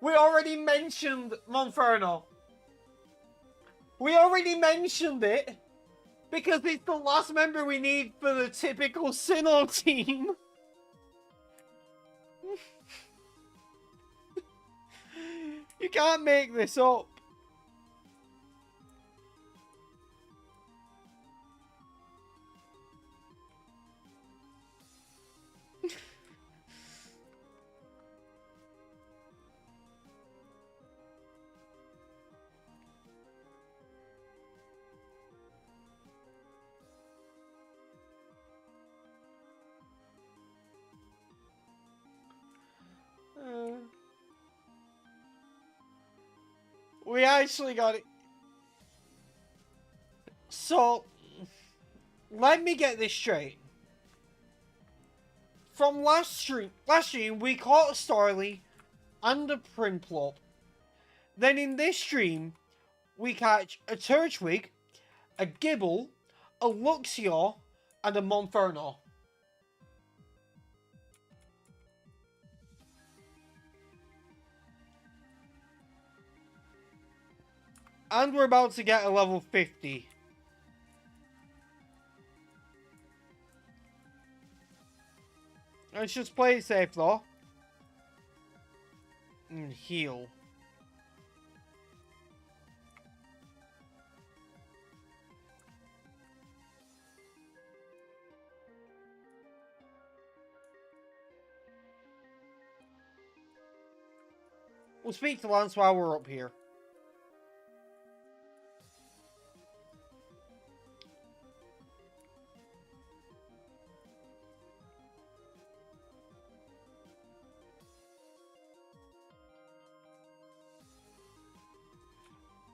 We already mentioned Monferno. We already mentioned it. Because it's the last member we need for the typical Sinnoh team. You can't make this up. We actually got it. So, let me get this straight. From last stream, we caught a Starly and a Prinplup. Then in this stream, we catch a Turtwig, a Gibble, a Luxio, and a Monferno. And we're about to get a level 50. Let's just play it safe though. And heal. We'll speak to Lance while we're up here.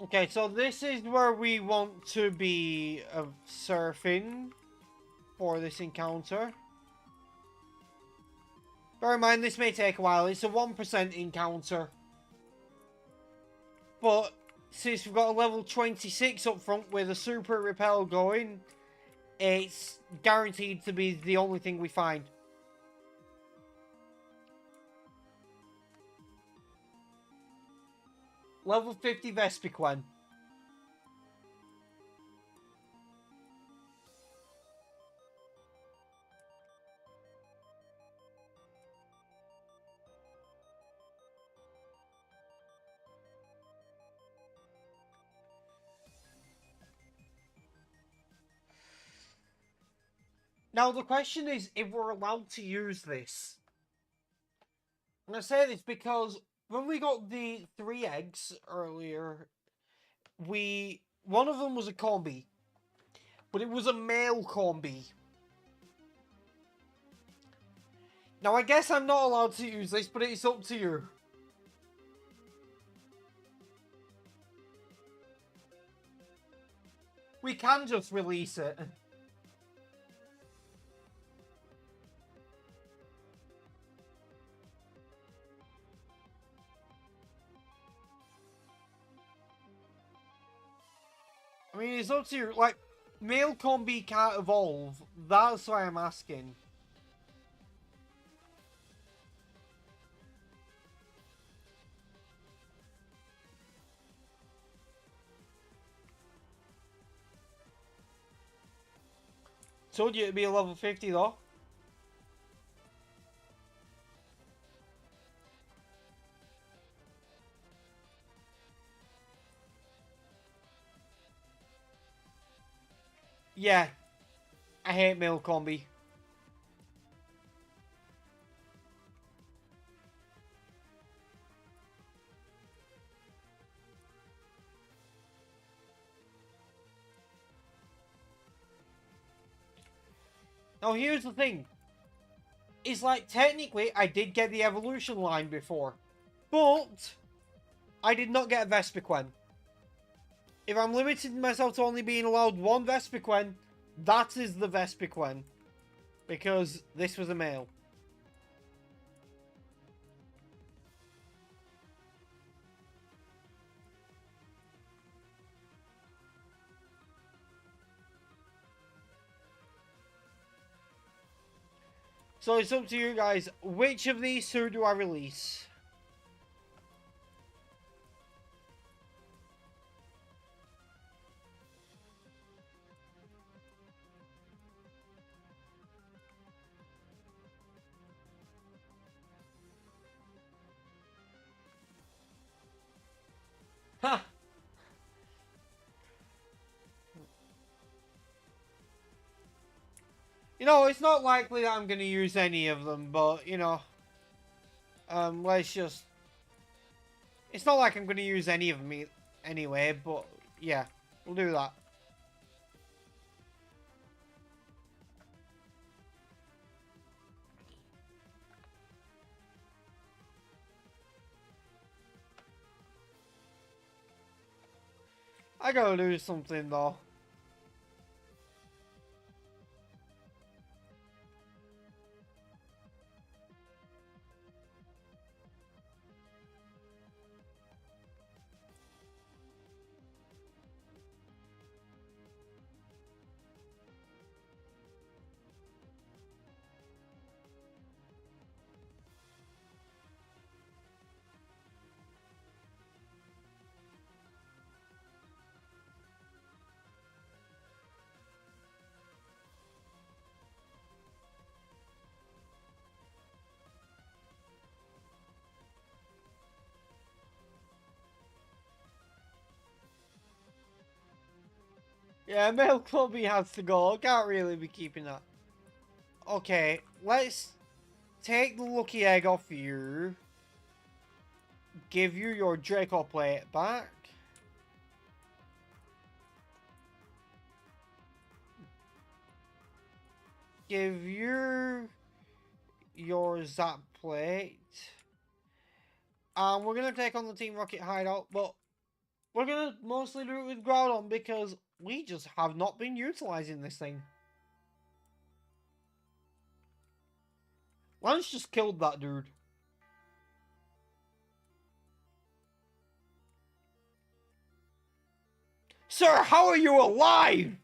Okay, so this is where we want to be surfing for this encounter. Bear in mind, this may take a while. It's a 1% encounter. But since we've got a level 26 up front with a super repel going, it's guaranteed to be the only thing we find. Level 50 Vespiquen. Now the question is if we're allowed to use this. And I say this because when we got the 3 eggs earlier, one of them was a combi, but it was a male combi. Now I guess I'm not allowed to use this, but it's up to you. We can just release it. I mean, it's up to you. Like, male combi can't evolve. That's why I'm asking. Told you it'd be a level 50 though. Yeah. I hate male combi. Now here's the thing. It's like, technically, I did get the evolution line before. But I did not get a Vespiquen. If I'm limiting myself to only being allowed one Vespiquen, that is the Vespiquen. Because this was a male. So it's up to you guys. Which of these two do I release? Ha! You know, it's not likely that I'm going to use any of them, but, you know, let's just... It's not like I'm going to use any of them anyway, but, yeah, we'll do that. I gotta do something though. Yeah, male clubby has to go. Can't really be keeping that. Okay, let's take the lucky egg off you. Give you your Draco plate back. Give you your Zap plate. And we're going to take on the Team Rocket hideout, but we're going to mostly do it with Groudon because we just have not been utilizing this thing. Lance just killed that dude. Sir, how are you alive?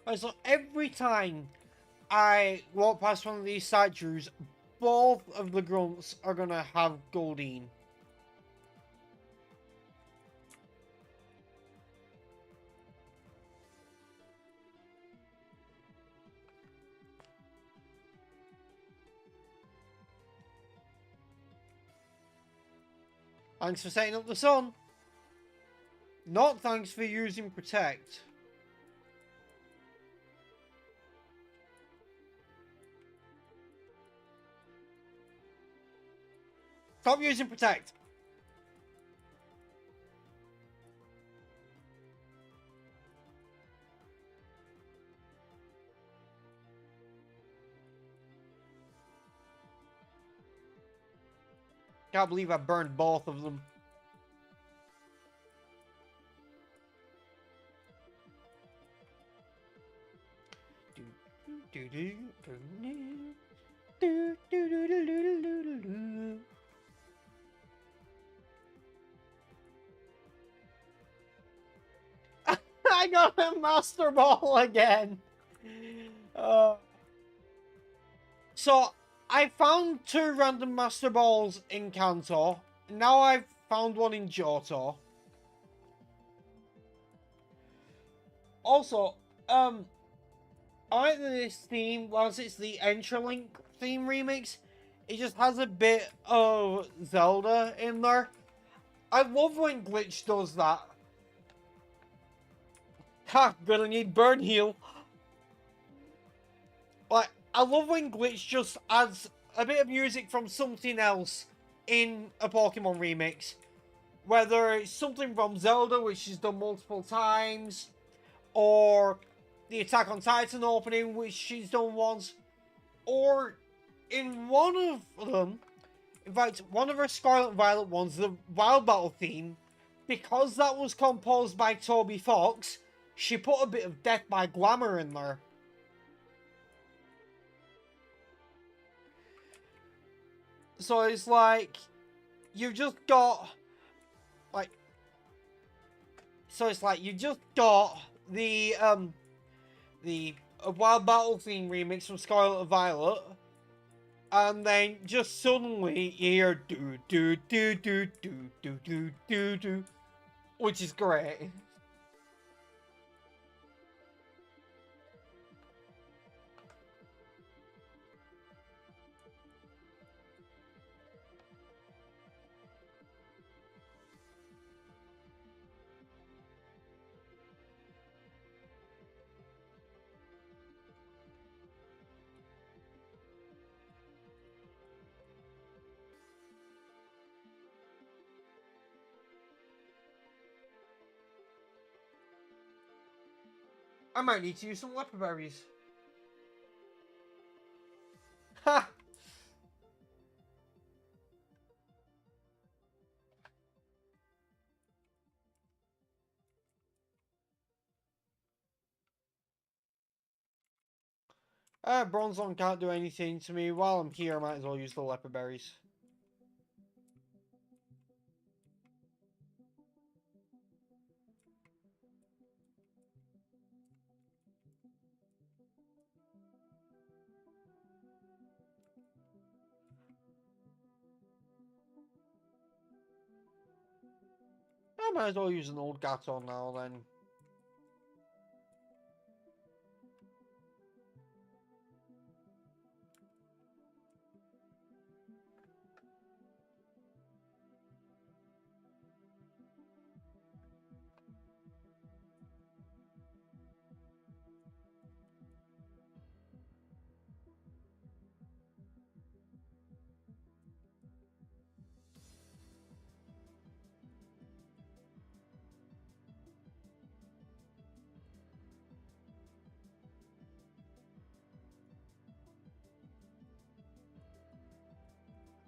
Right, so every time I walk past one of these statues, both of the grunts are gonna have Goldeen. Thanks for setting up the sun. Not thanks for using Protect. Stop using Protect. Can't believe I burned both of them. I got a Master Ball again. So, I found 2 random Master Balls in Kanto. Now I've found one in Johto. Also, I like this theme, whilst it's the Entralink theme remix, it just has a bit of Zelda in there. I love when Glitch does that. Ha, gonna need Burn Heal. Like, I love when Glitch just adds a bit of music from something else in a Pokemon remix. Whether it's something from Zelda, which she's done multiple times, or the Attack on Titan opening, which she's done once, or in one of them, in fact, one of her Scarlet Violet ones, the Wild Battle theme, because that was composed by Toby Fox, she put a bit of death by glamour in there. So it's like, you've just got, like, so it's like, you just got the Wild Battle theme remix from Scarlet and Violet, and then just suddenly you hear do do do do do do do do do, which is great. I might need to use some leper berries. Ha! Bronzong can't do anything to me. While I'm here, I might as well use the leper berries. I might as well use an old Gato now then.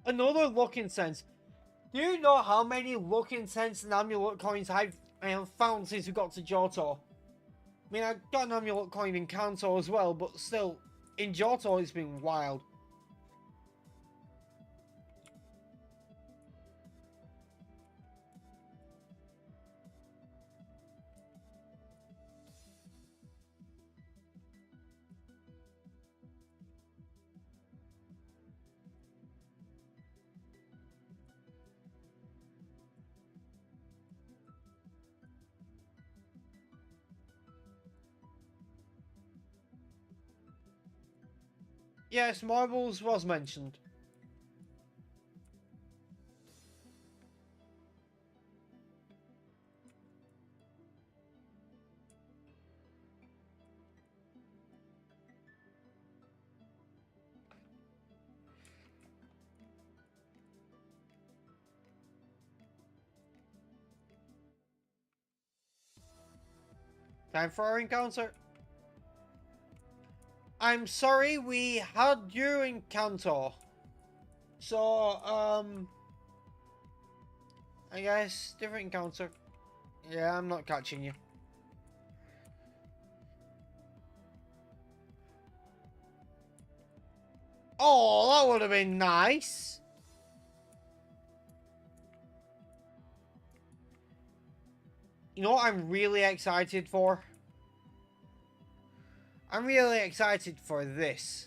Another look incense. Do you know how many look incense and amulet coins I have found since we got to Johto? I mean, I got an amulet coin in Kanto as well, but still, in Johto it's been wild. Yes, marbles was mentioned. Time for our encounter. I'm sorry we had you in Kanto. So, I guess different encounter. Yeah, I'm not catching you. Oh, that would have been nice. You know what I'm really excited for? I'm really excited for this.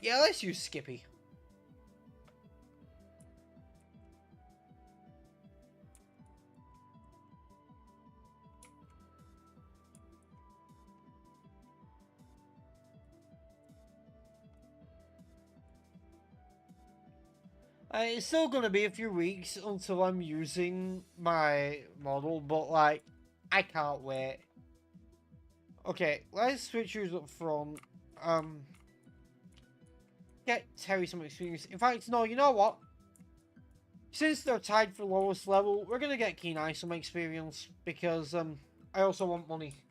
Yeah, let's use Skippy. It's still gonna be a few weeks until I'm using my model, but like, I can't wait. Okay, let's switch yours up front. get Terry some experience. In fact, no, you know what? Since they're tied for lowest level, we're gonna get Kenai some experience because I also want money.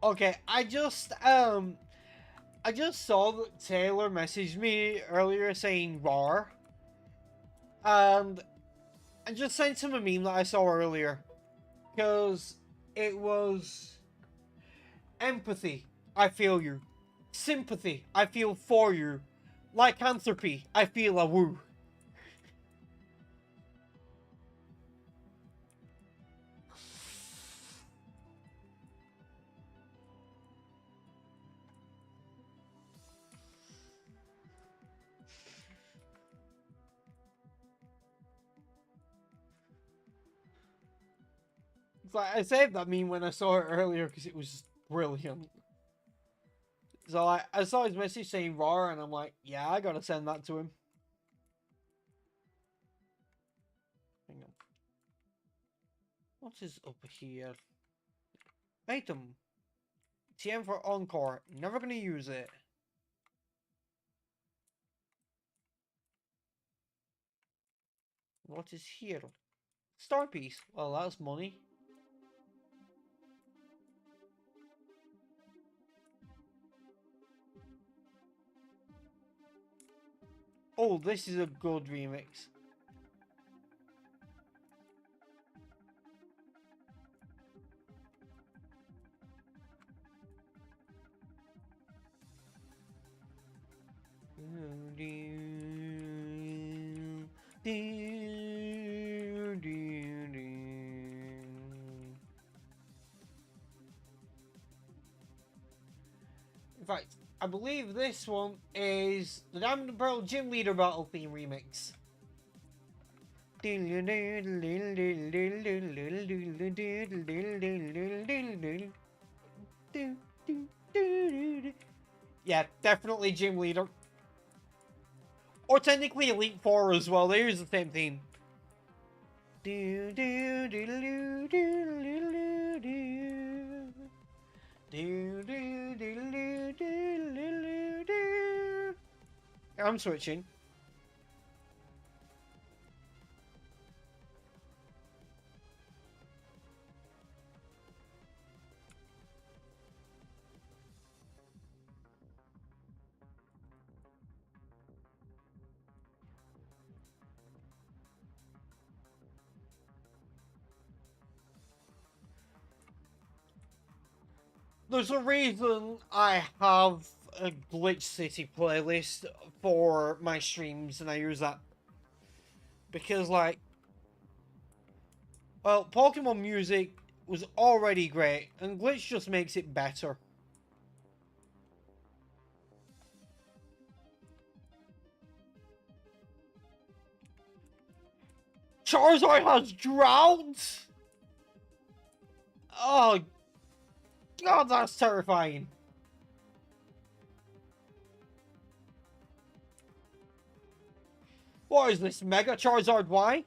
Okay, I just saw that Taylor messaged me earlier saying "rar," and I just sent him a meme that I saw earlier because it was empathy. I feel you. Sympathy. I feel for you. Lycanthropy. I feel a woo. It's like I saved that meme when I saw it earlier because it was brilliant. So I saw his message saying "raw" and I'm like, yeah, I gotta send that to him. Hang on. What is up here? Item. TM for Encore. Never gonna use it. What is here? Star piece. Well, that's money. Oh, this is a good remix. In fact, I believe this one is the Diamond and Pearl Gym Leader Battle theme remix. Yeah, definitely Gym Leader. Or technically Elite Four as well. They use the same theme. I'm switching. There's a reason I have a Glitch City playlist for my streams, and I use that. Because, like, well, Pokemon music was already great, and Glitch just makes it better. Charizard has drowned? Oh, God, that's terrifying. What is this, Mega Charizard Y?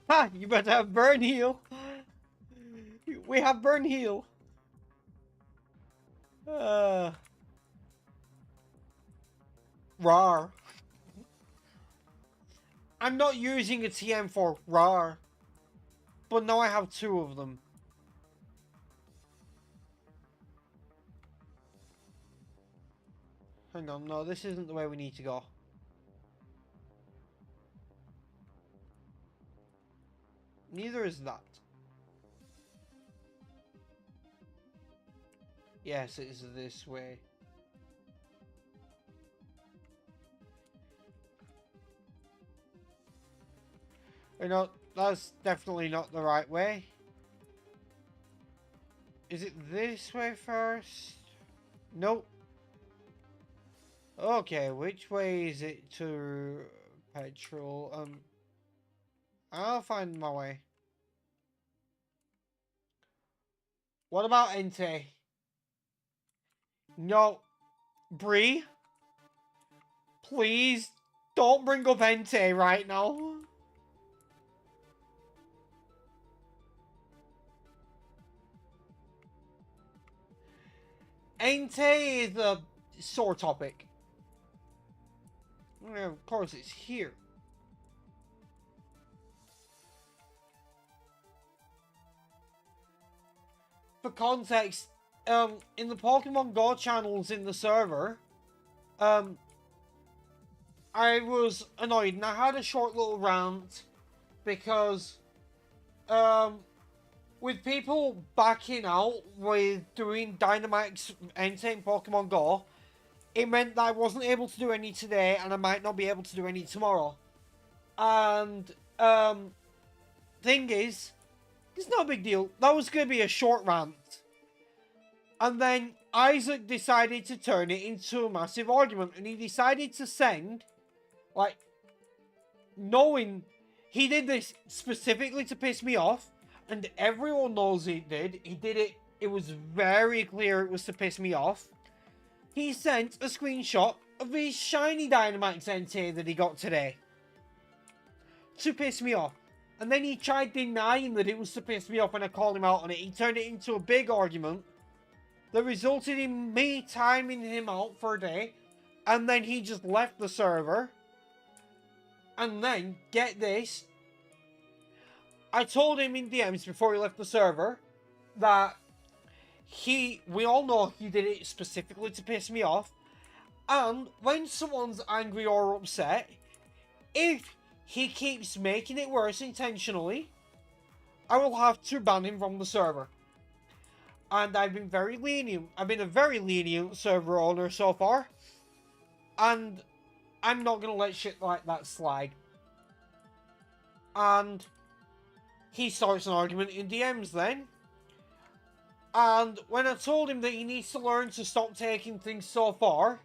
Ha! You better have Burn Heal. We have Burn Heal. Rar. I'm not using a TM for RAR. But now I have 2 of them. Hang on, no, this isn't the way we need to go. Neither is that. Yes, it is this way. You know, that's definitely not the right way. Is it this way first? Nope. Okay, which way is it to petrol? I'll find my way. What about Entei? No. Bree? Please don't bring up Entei right now. Entei is a sore topic. Yeah, of course it's here. For context, in the Pokemon Go channels in the server, I was annoyed and I had a short little rant because, with people backing out with doing Dynamax Entei Pokemon Go, it meant that I wasn't able to do any today and I might not be able to do any tomorrow. And, thing is, it's not a big deal. That was going to be a short rant. And then Isaac decided to turn it into a massive argument. And he decided to send, like, knowing he did this specifically to piss me off. And everyone knows he did. He did it. It was very clear it was to piss me off. He sent a screenshot of his shiny Dynamax Entei that he got today. To piss me off. And then he tried denying that it was to piss me off when I called him out on it. He turned it into a big argument that resulted in me timing him out for a day. And then he just left the server. And then, get this, I told him in DMs before he left the server that we all know he did it specifically to piss me off. And when someone's angry or upset, if he keeps making it worse intentionally, I will have to ban him from the server. And I've been very lenient. I've been a very lenient server owner so far. And I'm not going to let shit like that slide. And he starts an argument in DMs then. And when I told him that he needs to learn to stop taking things so far,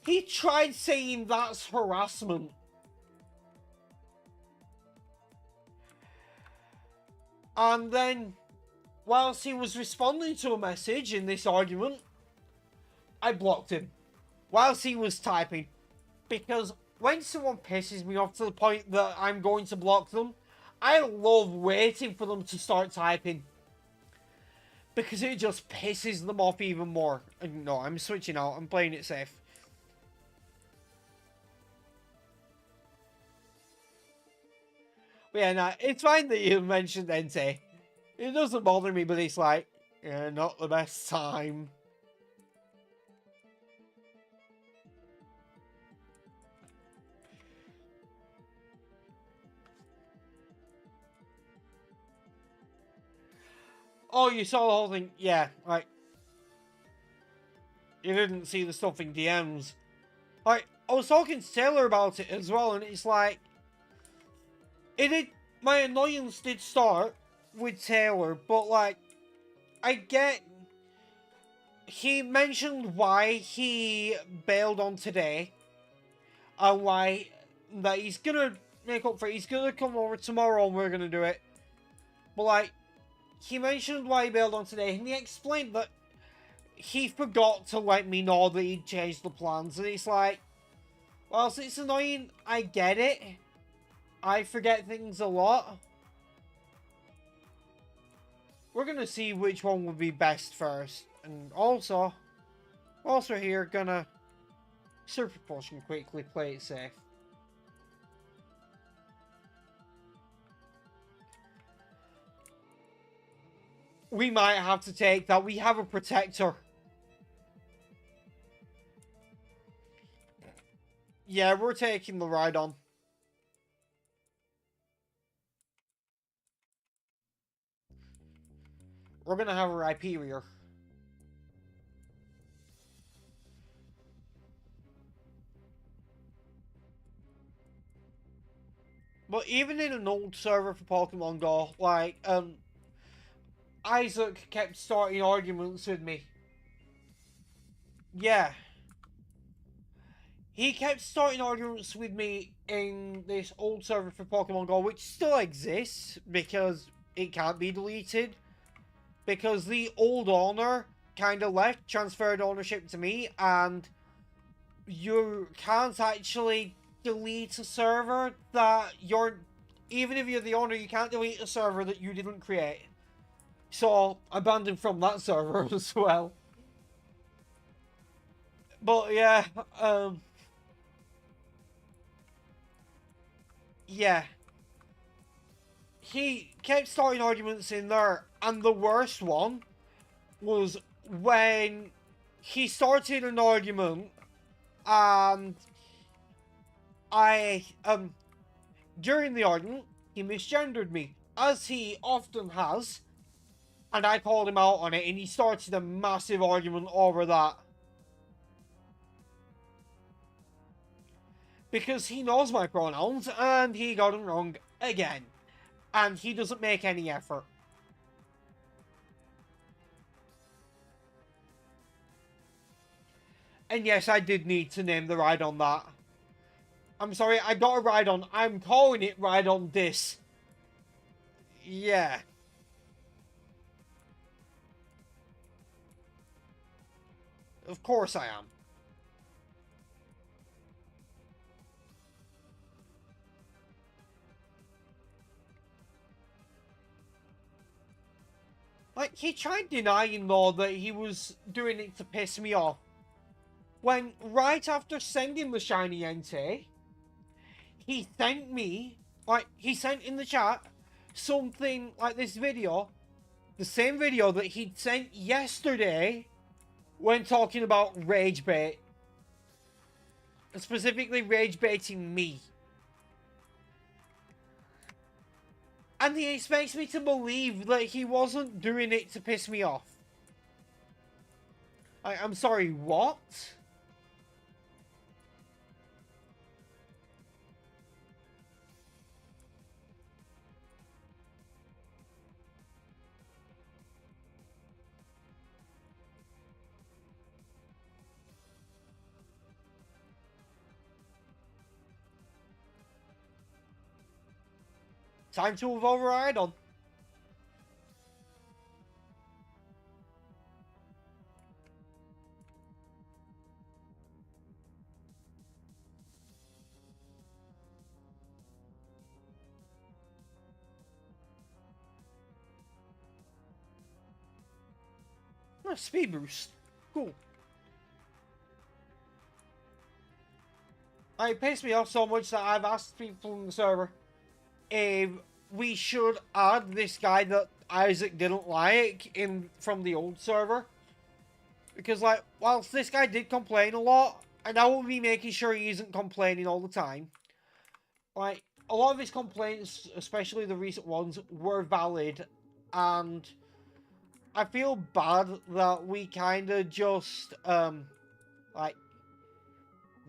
he tried saying that's harassment. And then, whilst he was responding to a message in this argument, I blocked him. Whilst he was typing. Because when someone pisses me off to the point that I'm going to block them, I love waiting for them to start typing. Because it just pisses them off even more. And no, I'm switching out. I'm playing it safe. But yeah, nah, it's fine that you mentioned Entei. It doesn't bother me, but it's like, yeah, not the best time. Oh, you saw the whole thing? Yeah, like, you didn't see the stuff in DMs. Like, I was talking to Taylor about it as well, and it's like, my annoyance did start with Taylor, but like, I get, he mentioned why he bailed on today, and why, that he's gonna make up for it, he's gonna come over tomorrow and we're gonna do it. But like, he mentioned why he bailed on today, and he explained that he forgot to let me know that he'd changed the plans, and it's like, whilst it's annoying, I get it. I forget things a lot. We're gonna see which one would be best first. And also, whilst we're here, gonna Surf Propulsion quickly, play it safe. we might have to take that. We have a protector. Yeah, we're taking the ride on. We're gonna have a Rhyperior. But even in an old server for Pokemon Go, like, Isaac kept starting arguments with me. Yeah. He kept starting arguments with me in this old server for Pokemon Go, which still exists because it can't be deleted. Because the old owner kind of left, transferred ownership to me, and you can't actually delete a server that you're... Even if you're the owner, you can't delete a server that you didn't create. So, I banned him from that server as well. But yeah, yeah. He kept starting arguments in there, and the worst one was when he started an argument, and during the argument, he misgendered me, as he often has, and I called him out on it, and he started a massive argument over that. Because he knows my pronouns, and he got them wrong again. And he doesn't make any effort. And yes, I did need to name the ride on that. I'm sorry, I got a ride on. I'm calling it Ride on This. Yeah. Of course I am. Like, he tried denying, though, that he was doing it to piss me off. When, right after sending the shiny Entei, he sent me, like, he sent in the chat something like this video, the same video that he'd sent yesterday when talking about rage bait. Specifically rage baiting me. And he expects me to believe that he wasn't doing it to piss me off. I'm sorry, what? Time to evolve a Rhydon. Oh, speed boost. Cool. It pissed me off so much that I've asked people on the server if we should add this guy that Isaac didn't like in from the old server. Because, like, whilst this guy did complain a lot, and I will be making sure he isn't complaining all the time, like, a lot of his complaints, especially the recent ones, were valid, and I feel bad that we kind of just, like,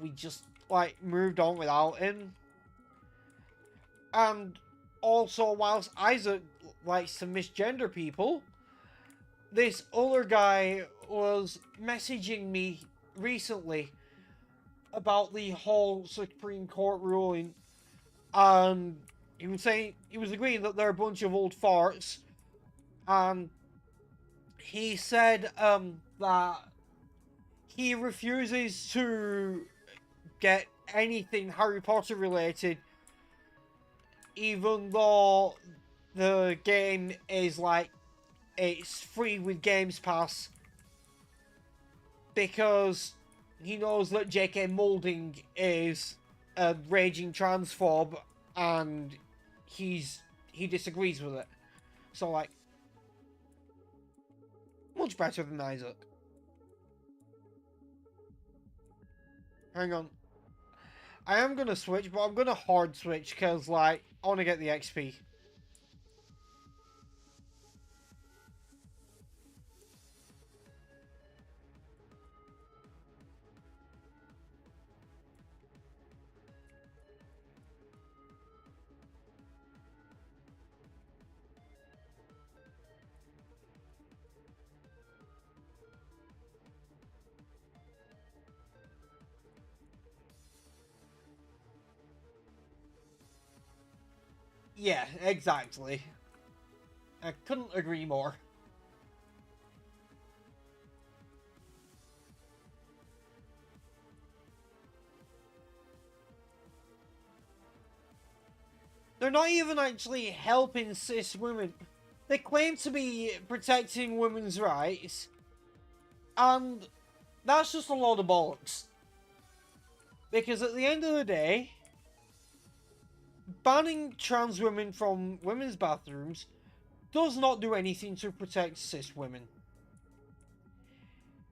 we just, like, moved on without him. And also, whilst Isaac likes to misgender people, this other guy was messaging me recently about the whole Supreme Court ruling, and he was saying, he was agreeing that they're a bunch of old farts, and he said that he refuses to get anything Harry Potter related, even though the game is like, it's free with Games Pass, because he knows that J.K. Moulding is a raging transphobe, and he disagrees with it. So, like, much better than Isaac. Hang on. I am gonna switch, but I'm gonna hard switch because, like, I want to get the XP. Yeah, exactly. I couldn't agree more. They're not even actually helping cis women. They claim to be protecting women's rights, and that's just a load of bollocks. Because at the end of the day, banning trans women from women's bathrooms does not do anything to protect cis women.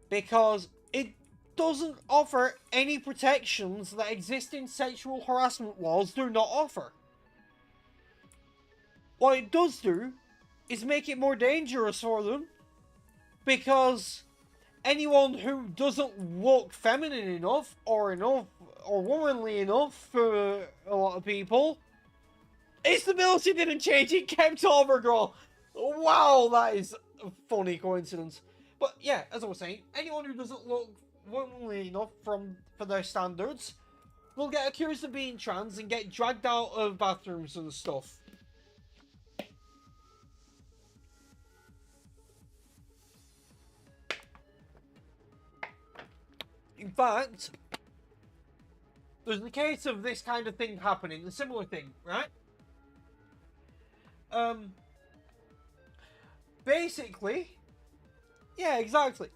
Because it doesn't offer any protections that existing sexual harassment laws do not offer. What it does do is make it more dangerous for them, because anyone who doesn't look feminine enough or womanly enough for a lot of people, its ability didn't change, it kept overgrown. Wow, that is a funny coincidence. But yeah, as I was saying, anyone who doesn't look womanly enough for their standards will get accused of being trans and get dragged out of bathrooms and stuff. In fact, there's a case of this kind of thing happening, a similar thing, right? Basically, yeah, exactly.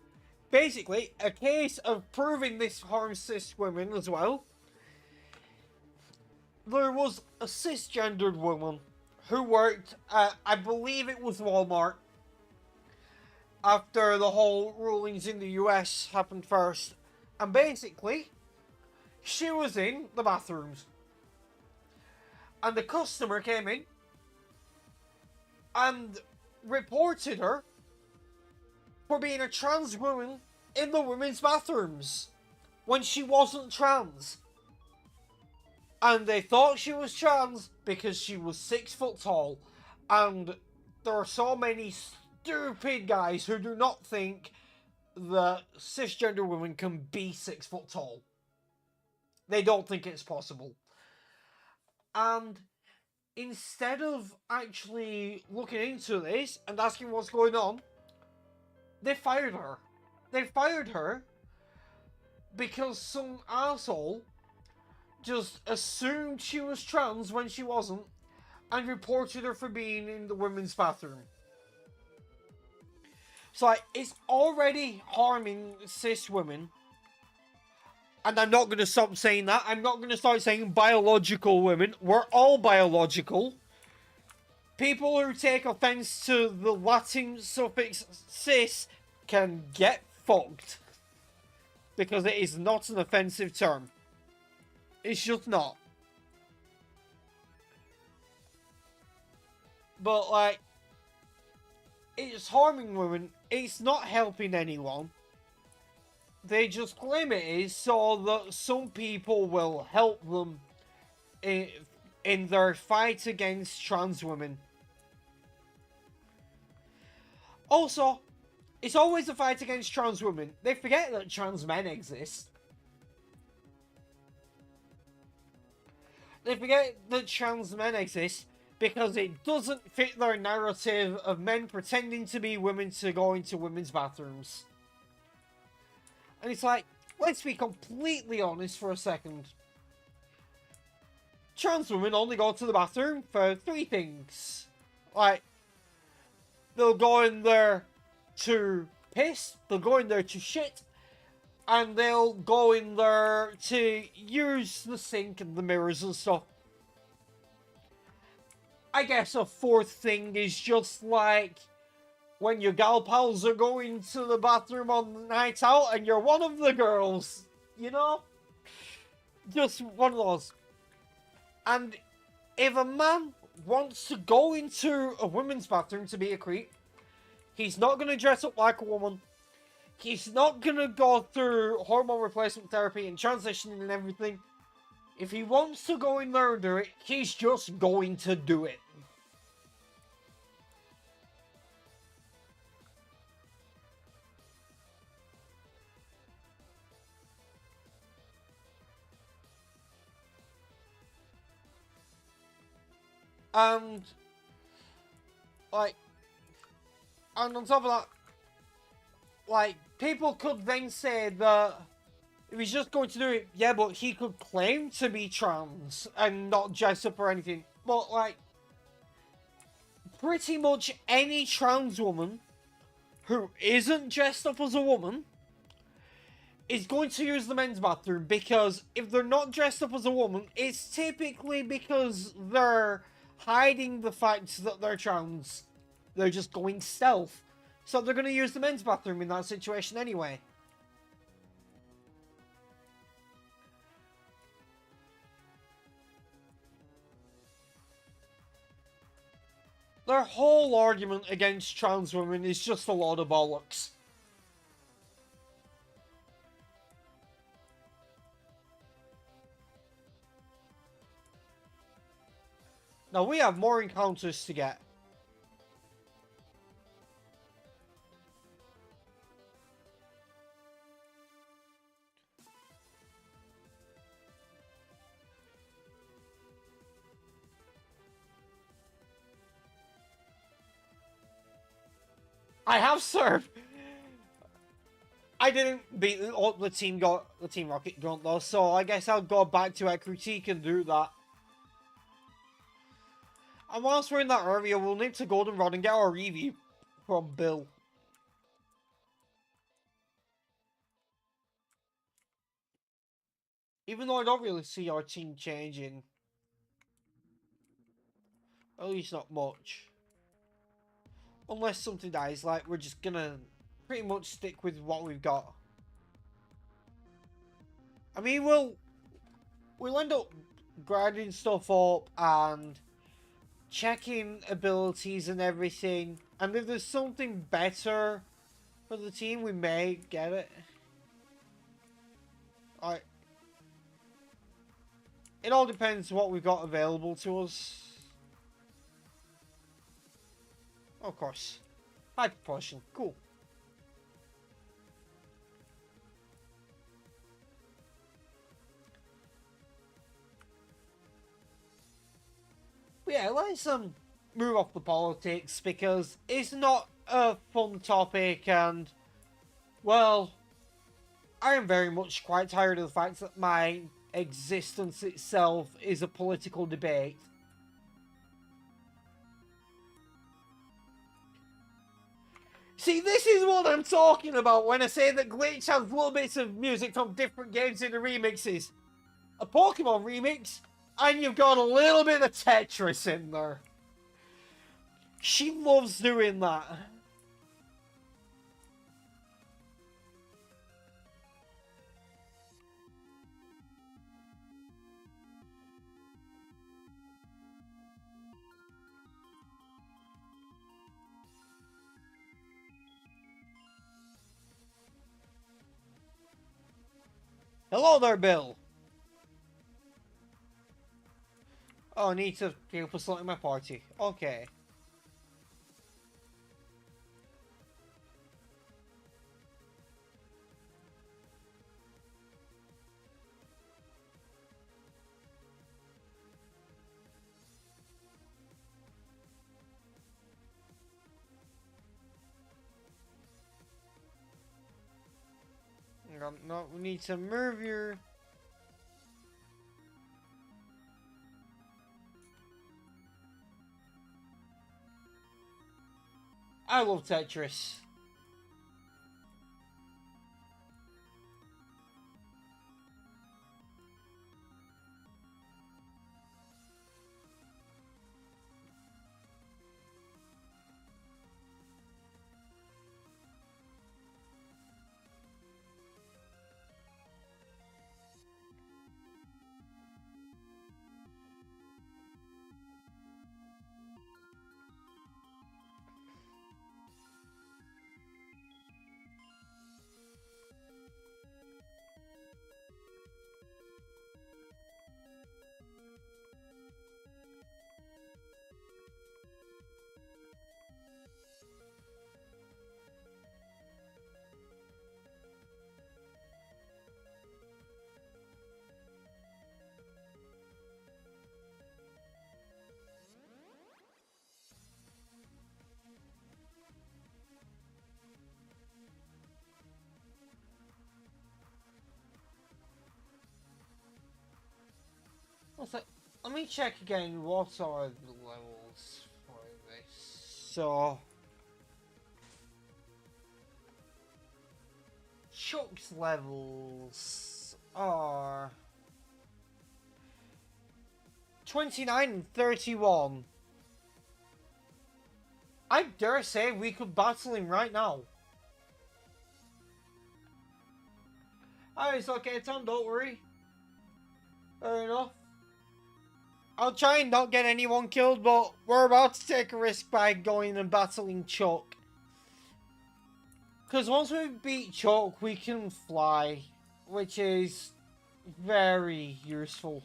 Basically, a case of proving this harms cis women as well. There was a cisgendered woman who worked at, I believe it was Walmart, after the whole rulings in the US happened first. And basically, she was in the bathrooms. And the customer came in and reported her for being a trans woman in the women's bathrooms when she wasn't trans. And they thought she was trans because she was 6 foot tall. And there are so many stupid guys who do not think that cisgender women can be 6 foot tall. They don't think it's possible. And instead of actually looking into this and asking what's going on, they fired her. They fired her because some asshole just assumed she was trans when she wasn't and reported her for being in the women's bathroom. So it's already harming cis women. And I'm not going to stop saying that. I'm not going to start saying biological women. We're all biological. People who take offense to the Latin suffix cis can get fucked. Because it is not an offensive term. It's just not. But, like, it's harming women. It's not helping anyone. They just claim it is so that some people will help them in their fight against trans women. Also, it's always a fight against trans women. They forget that trans men exist. They forget that trans men exist because it doesn't fit their narrative of men pretending to be women to go into women's bathrooms. And it's like, let's be completely honest for a second. Trans women only go to the bathroom for 3 things. Like, they'll go in there to piss, they'll go in there to shit, and they'll go in there to use the sink and the mirrors and stuff. I guess a 4th thing is just like when your gal pals are going to the bathroom on the night out and you're one of the girls. You know? Just one of those. And if a man wants to go into a women's bathroom to be a creep, he's not going to dress up like a woman. He's not going to go through hormone replacement therapy and transitioning and everything. If he wants to go in there and do it, he's just going to do it. And, like, and on top of that, like, people could then say that if he's just going to do it, yeah, but he could claim to be trans and not dress up or anything. But, like, pretty much any trans woman who isn't dressed up as a woman is going to use the men's bathroom, because if they're not dressed up as a woman, it's typically because they're hiding the fact that they're trans. They're just going stealth. So they're going to use the men's bathroom in that situation anyway. Their whole argument against trans women is just a load of bollocks. Now we have more encounters to get. I have served. I didn't beat the Team Rocket grunt though, so I guess I'll go back to a critique and do that. And whilst we're in that area, we'll nip to Goldenrod and get our review from Bill. Even though I don't really see our team changing. At least not much. Unless something dies, like, we're just gonna pretty much stick with what we've got. I mean, we'll end up grinding stuff up and checking abilities and everything. And if there's something better for the team, we may get it. Alright. It all depends what we've got available to us. Of course. High proportion. Cool. But yeah, let's move off the politics, because it's not a fun topic, and well, I am very much quite tired of the fact that my existence itself is a political debate. See, this is what I'm talking about when I say that Glitch has little bits of music from different games in the remixes. A Pokemon remix, and you've got a little bit of Tetris in there. She loves doing that. Hello there, Bill. Oh, I need to help us slot in my party. Okay. No, we need to move your... I love Tetris. Also, let me check again what are the levels for this. So, Chuck's levels are 29 and 31. I dare say we could battle him right now. Oh, it's okay, Tom, don't worry. Fair enough. I'll try and not get anyone killed, but we're about to take a risk by going and battling Chuck. Because once we beat Chuck, we can fly, which is very useful.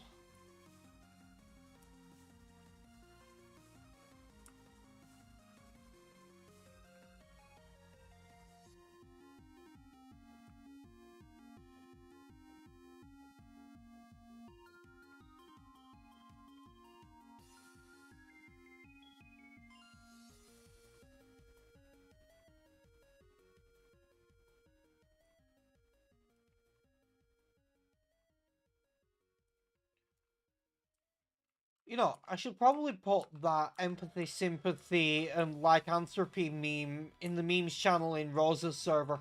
You know, I should probably put that empathy, sympathy, and lycanthropy meme in the memes channel in Rosa's server.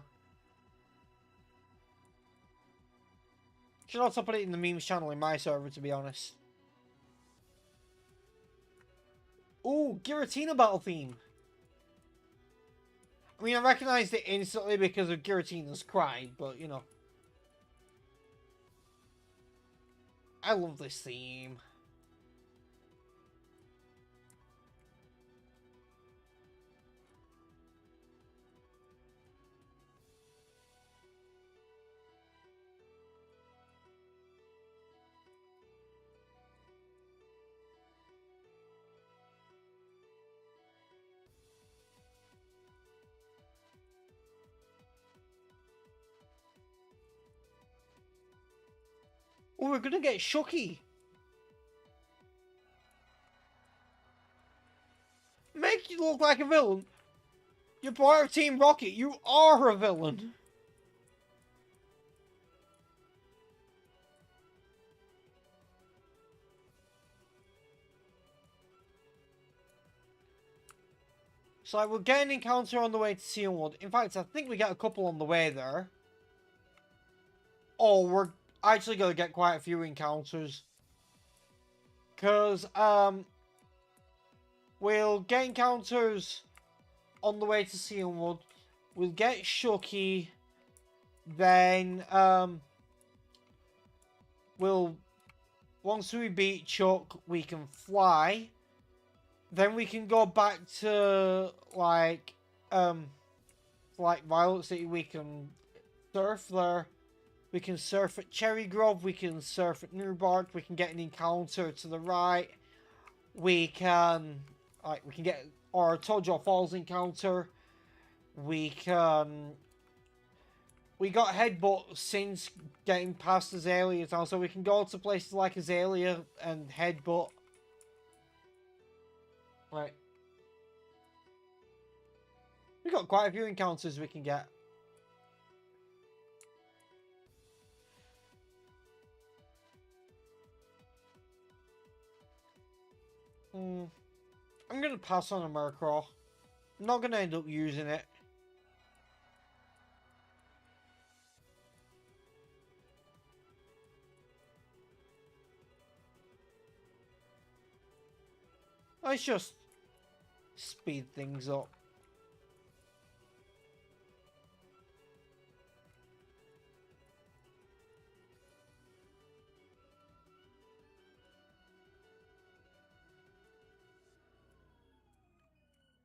Should also put it in the memes channel in my server, to be honest. Ooh, Giratina battle theme. I mean, I recognized it instantly because of Giratina's cry, but, you know. I love this theme. Oh, we're gonna get Shucky. Make you look like a villain. You're part of Team Rocket. You are a villain. So like, we'll get an encounter on the way to Sealwood. In fact, I think we get a couple on the way there. Oh, we're actually gonna get quite a few encounters. Because, we'll get encounters on the way to Sealwood. We'll get Shucky. Then, we'll... Once we beat Chuck, we can fly. Then we can go back to, like Violet City. We can surf there. We can surf at Cherry Grove. We can surf at Newbark. We can get an encounter to the right. We can get our Tojo Falls encounter. We got Headbutt since getting past Azalea Town, so we can go to places like Azalea and Headbutt. Right. We got quite a few encounters we can get. I'm gonna pass on a Murkrow. I'm not gonna end up using it. Let's just speed things up.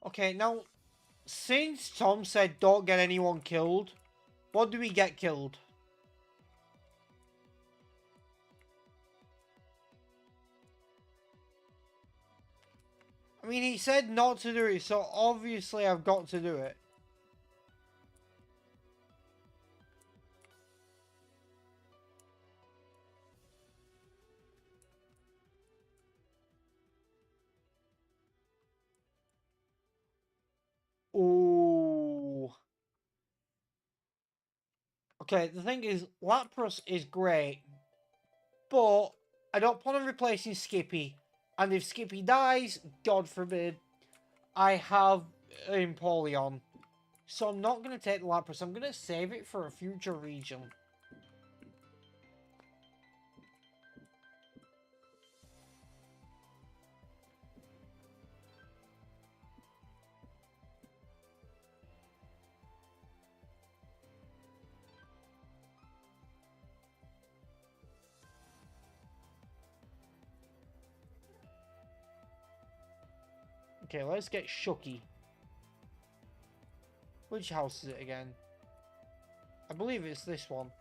Okay, now, since Tom said don't get anyone killed, what do we get killed? I mean, he said not to do it, so obviously I've got to do it. Ooh. Okay, the thing is, Lapras is great, but I don't plan on replacing Skippy. And if Skippy dies, God forbid, I have Empoleon. So I'm not going to take the Lapras. I'm going to save it for a future region. Okay, let's get Shucky. Which house is it again? I believe it's this one.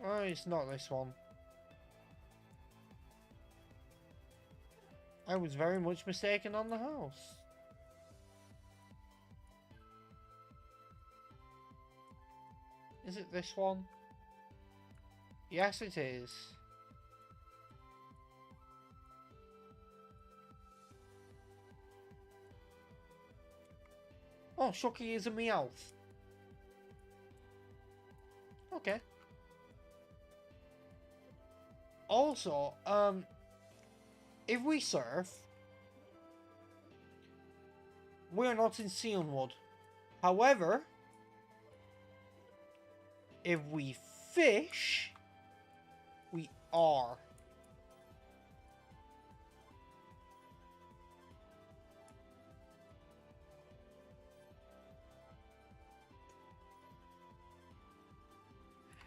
Oh, it's not this one. I was very much mistaken on the house. Is it this one? Yes, it is. Oh, Shucky is a Meowth. Okay. Also, if we surf, we're not in Sealwood. However, if we fish, we are.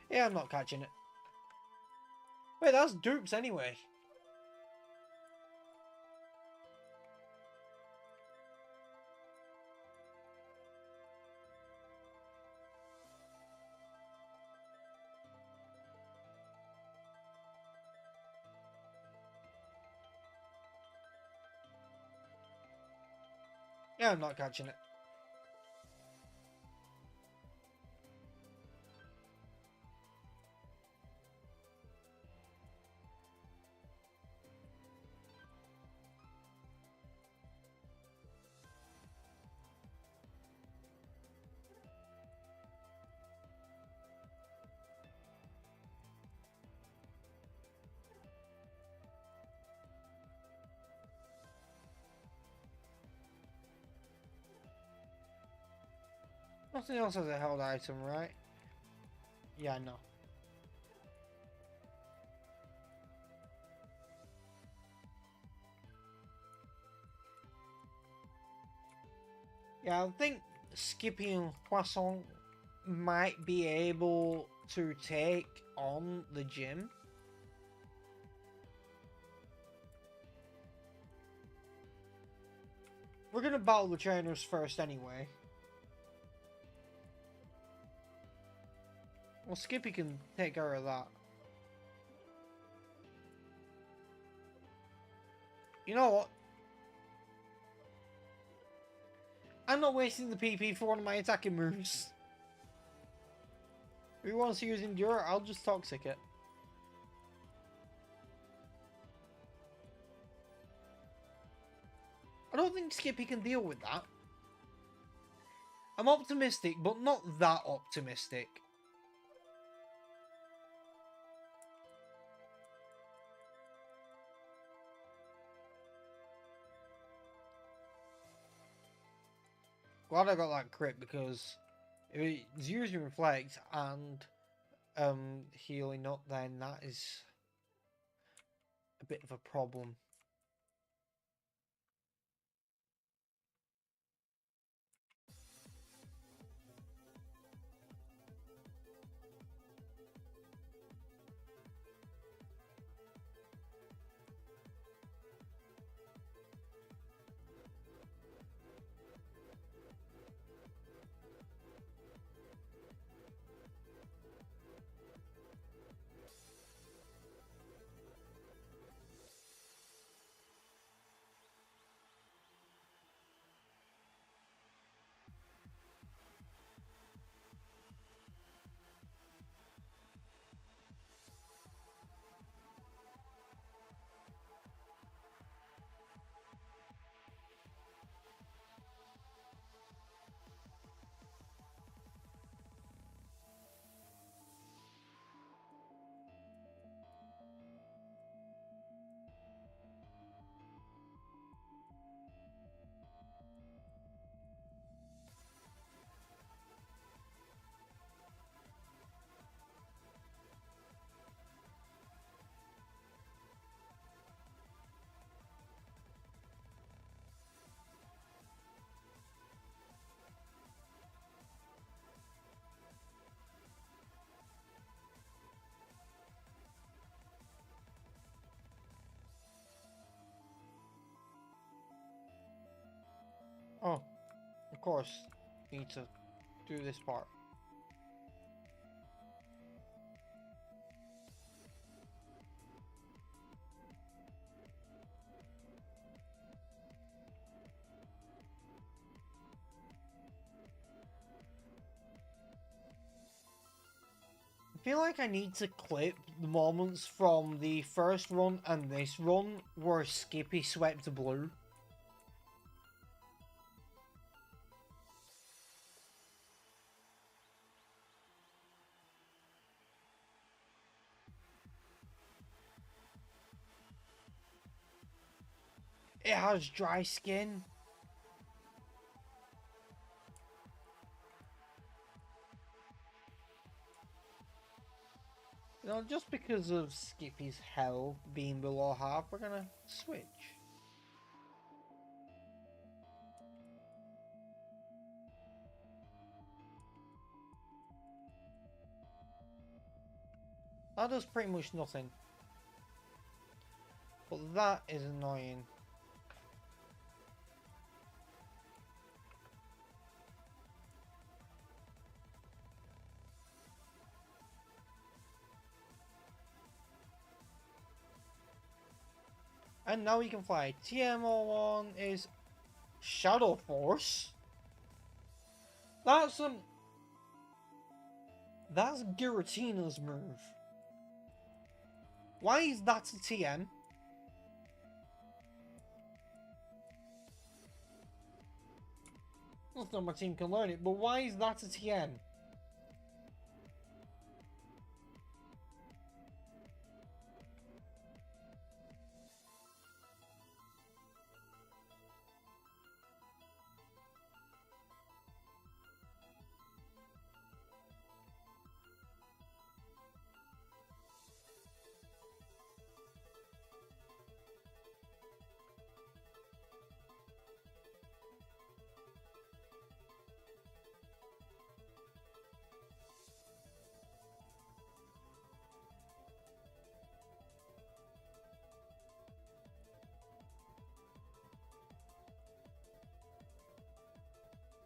Yeah, I'm not catching it. Wait, that's dupes anyway. Yeah, I'm not catching it. Nothing else has a held item, right? Yeah, no. Yeah, I think Skippy and Poisson might be able to take on the gym. We're gonna battle the trainers first anyway. Well, Skippy can take care of that. You know what? I'm not wasting the PP for one of my attacking moves. If he wants to use Endure, I'll just Toxic it. I don't think Skippy can deal with that. I'm optimistic, but not that optimistic. Glad I got that crit, because if it's using Reflect and healing up, then that is a bit of a problem. Oh, of course. Need to do this part. I feel like I need to clip the moments from the first run and this run where Skippy swept blue. It has dry skin. You know, just because of Skippy's health being below half, we're gonna switch. That does pretty much nothing. But that is annoying. And now we can fly. TM01 is Shadow Force. That's that's Giratina's move. Why is that a TM? Not that my team can learn it, but why is that a TM?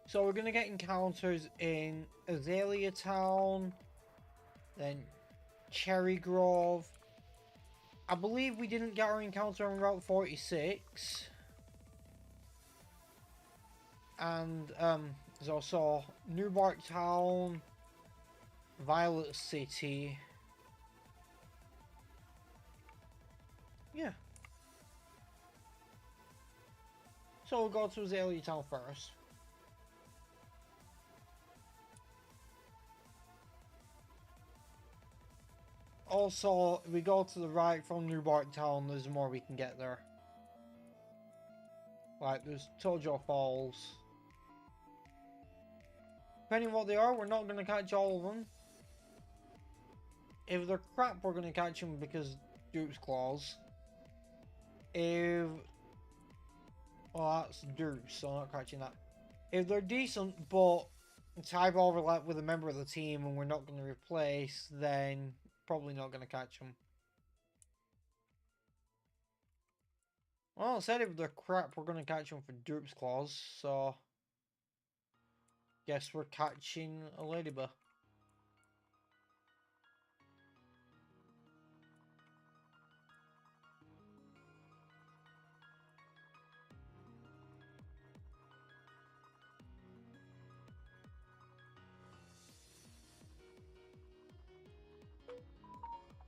So we're gonna get encounters in Azalea Town, then Cherry Grove. I believe we didn't get our encounter on Route 46. And there's also Newbark Town, Violet City. Yeah. So we'll go to Azalea Town first. Also, if we go to the right from Newbark Town, there's more we can get there. Like, there's Tojo Falls. Depending on what they are, we're not going to catch all of them. If they're crap, we're going to catch them because Duke's Claws. If... well, that's Duke's, so I'm not catching that. If they're decent, but type overlap with a member of the team and we're not going to replace, then probably not going to catch them. Well, I said if they're crap, we're going to catch them for Duke's Claws, so... guess we're catching a ladybug.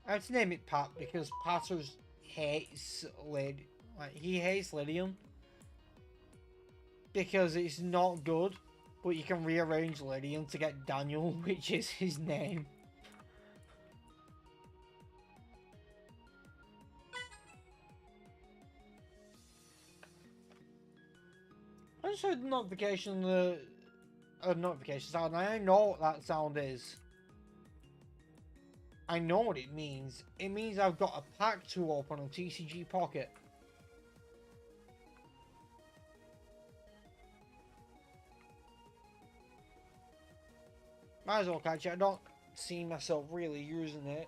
I have to name it Pat because Patters hates he hates Lydium because it's not good, but you can rearrange Lydium to get Daniel, which is his name. I just heard the notification, notification sound. I know what that sound is. I know what it means. It means I've got a pack to open on TCG Pocket. Might as well catch it. I don't see myself really using it.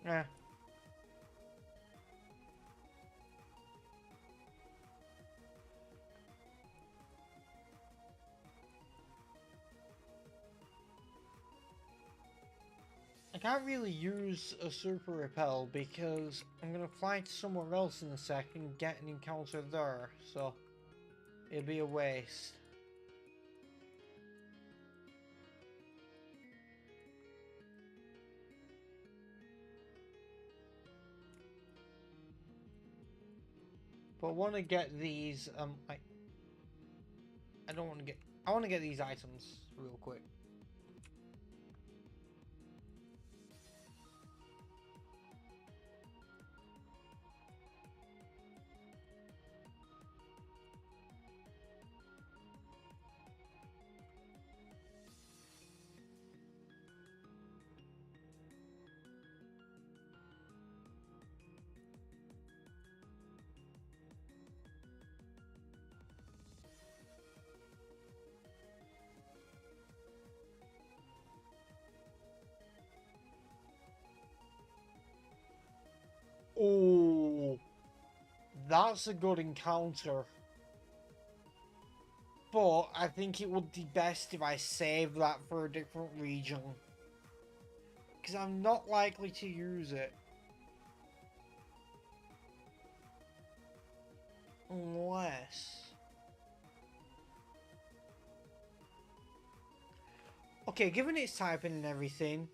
Eh. I can't really use a super repel because I'm gonna fly to somewhere else in a second and get an encounter there, so it'd be a waste. But I want to get these. I don't want to get. I want to get these items real quick. Oh, that's a good encounter. But I think it would be best if I save that for a different region. Because I'm not likely to use it. Unless... Okay, given its typing and everything,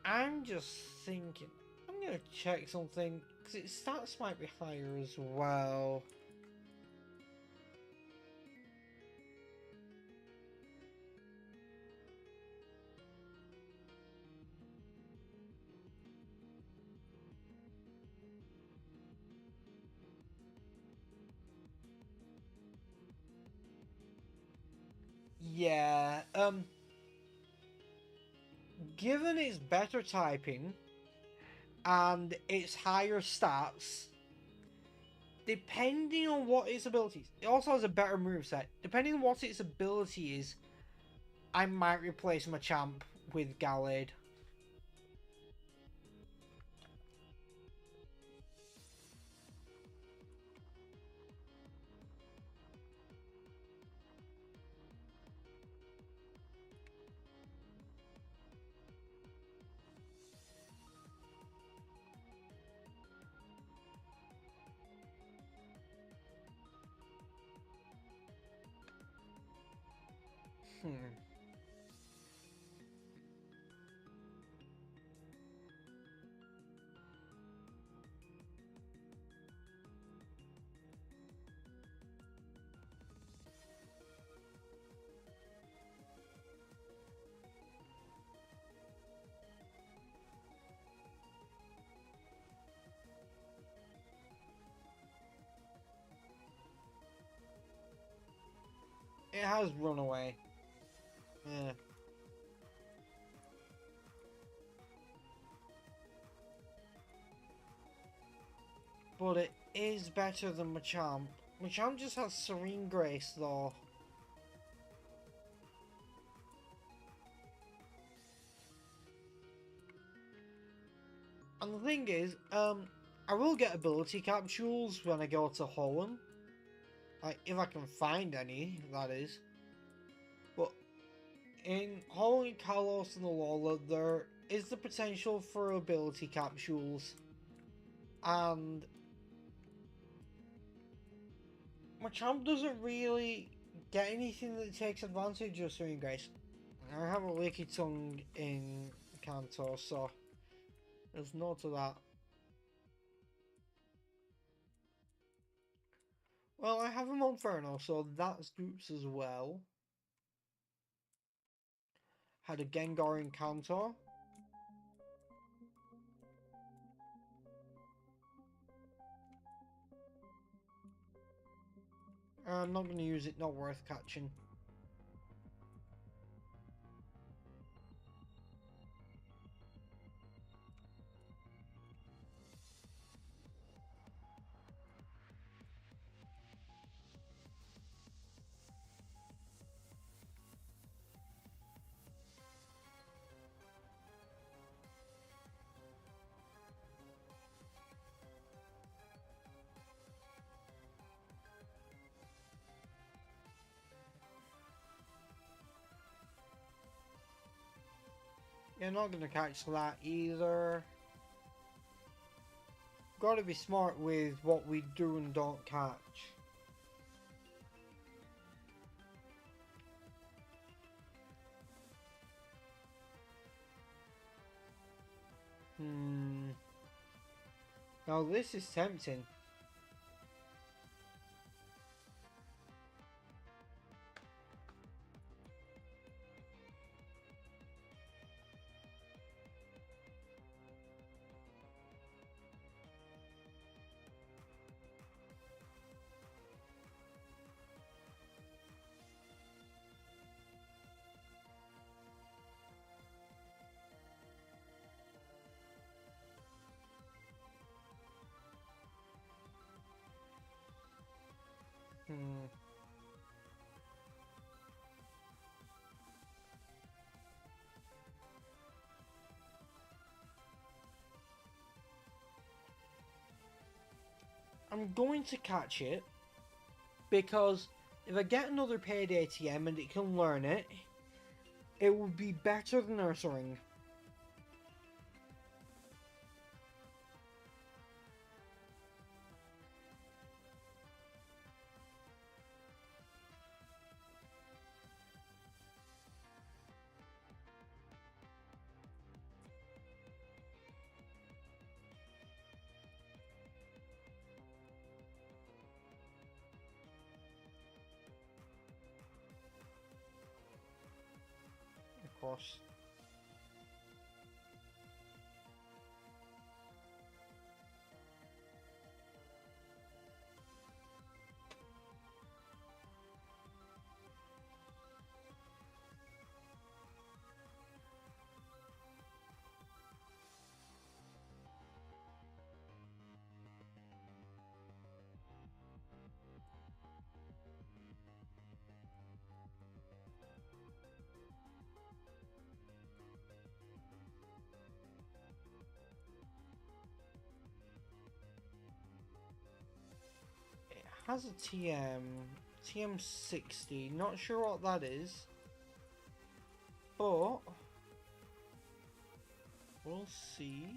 I'm just thinking, I'm gonna check something, because its stats might be higher as well. Yeah, given its better typing and its higher stats, depending on what its abilities, it also has a better moveset. Depending on what its ability is, I might replace Machamp with Gallade. Hmm. It has run away. Yeah. But it is better than Machamp. Machamp just has Serene Grace though. And the thing is, I will get ability capsules when I go to Hoenn. Like, if I can find any, that is. But in Hoenn, Kalos, and Alola, there is the potential for ability capsules. And Machamp doesn't really get anything that takes advantage of Serene Grace. I have a Leaky Tongue in Kanto, so there's no to that. Well, I have a Monferno, so that's Goops as well. Had a Gengar in Kanto. I'm not going to use it, not worth catching. You're not gonna catch that either. Gotta be smart with what we do and don't catch. Now this is tempting. I'm going to catch it because if I get another paid ATM and it can learn it, it would be better than nurturing. Of course. It has a TM60, not sure what that is, but we'll see.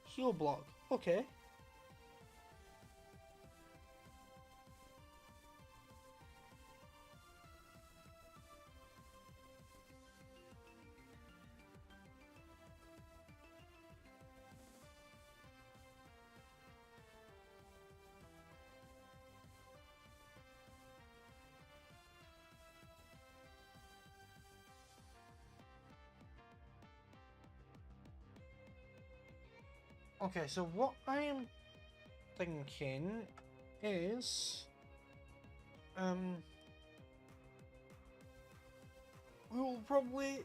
Heal block, okay. Okay, so what I am thinking is, we will probably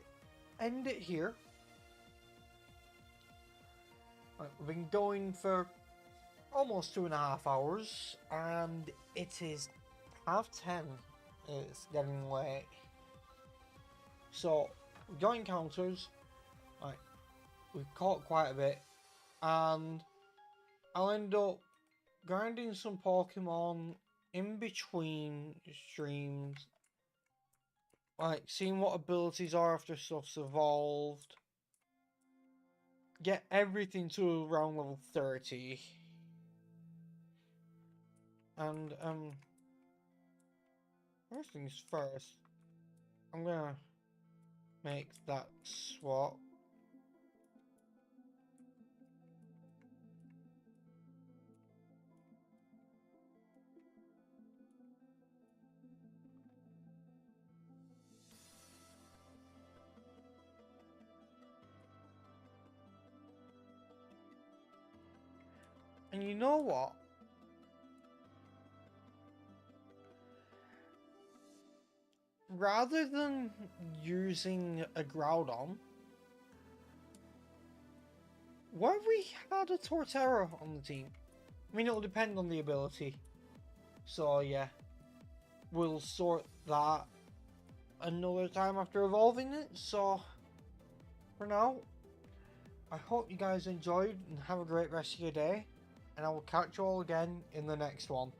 end it here. Right, we've been going for almost 2.5 hours, and it is 10:30. It's getting late. So, we got encounters. Right, we've caught quite a bit. And I'll end up grinding some Pokemon in between streams. Like, seeing what abilities are after stuff's evolved. Get everything to around level 30. And, first things first, I'm gonna make that swap. And you know what? Rather than using a Groudon, what if we had a Torterra on the team? I mean, it'll depend on the ability. So, yeah. We'll sort that another time after evolving it. So, for now, I hope you guys enjoyed and have a great rest of your day. And I will catch you all again in the next one.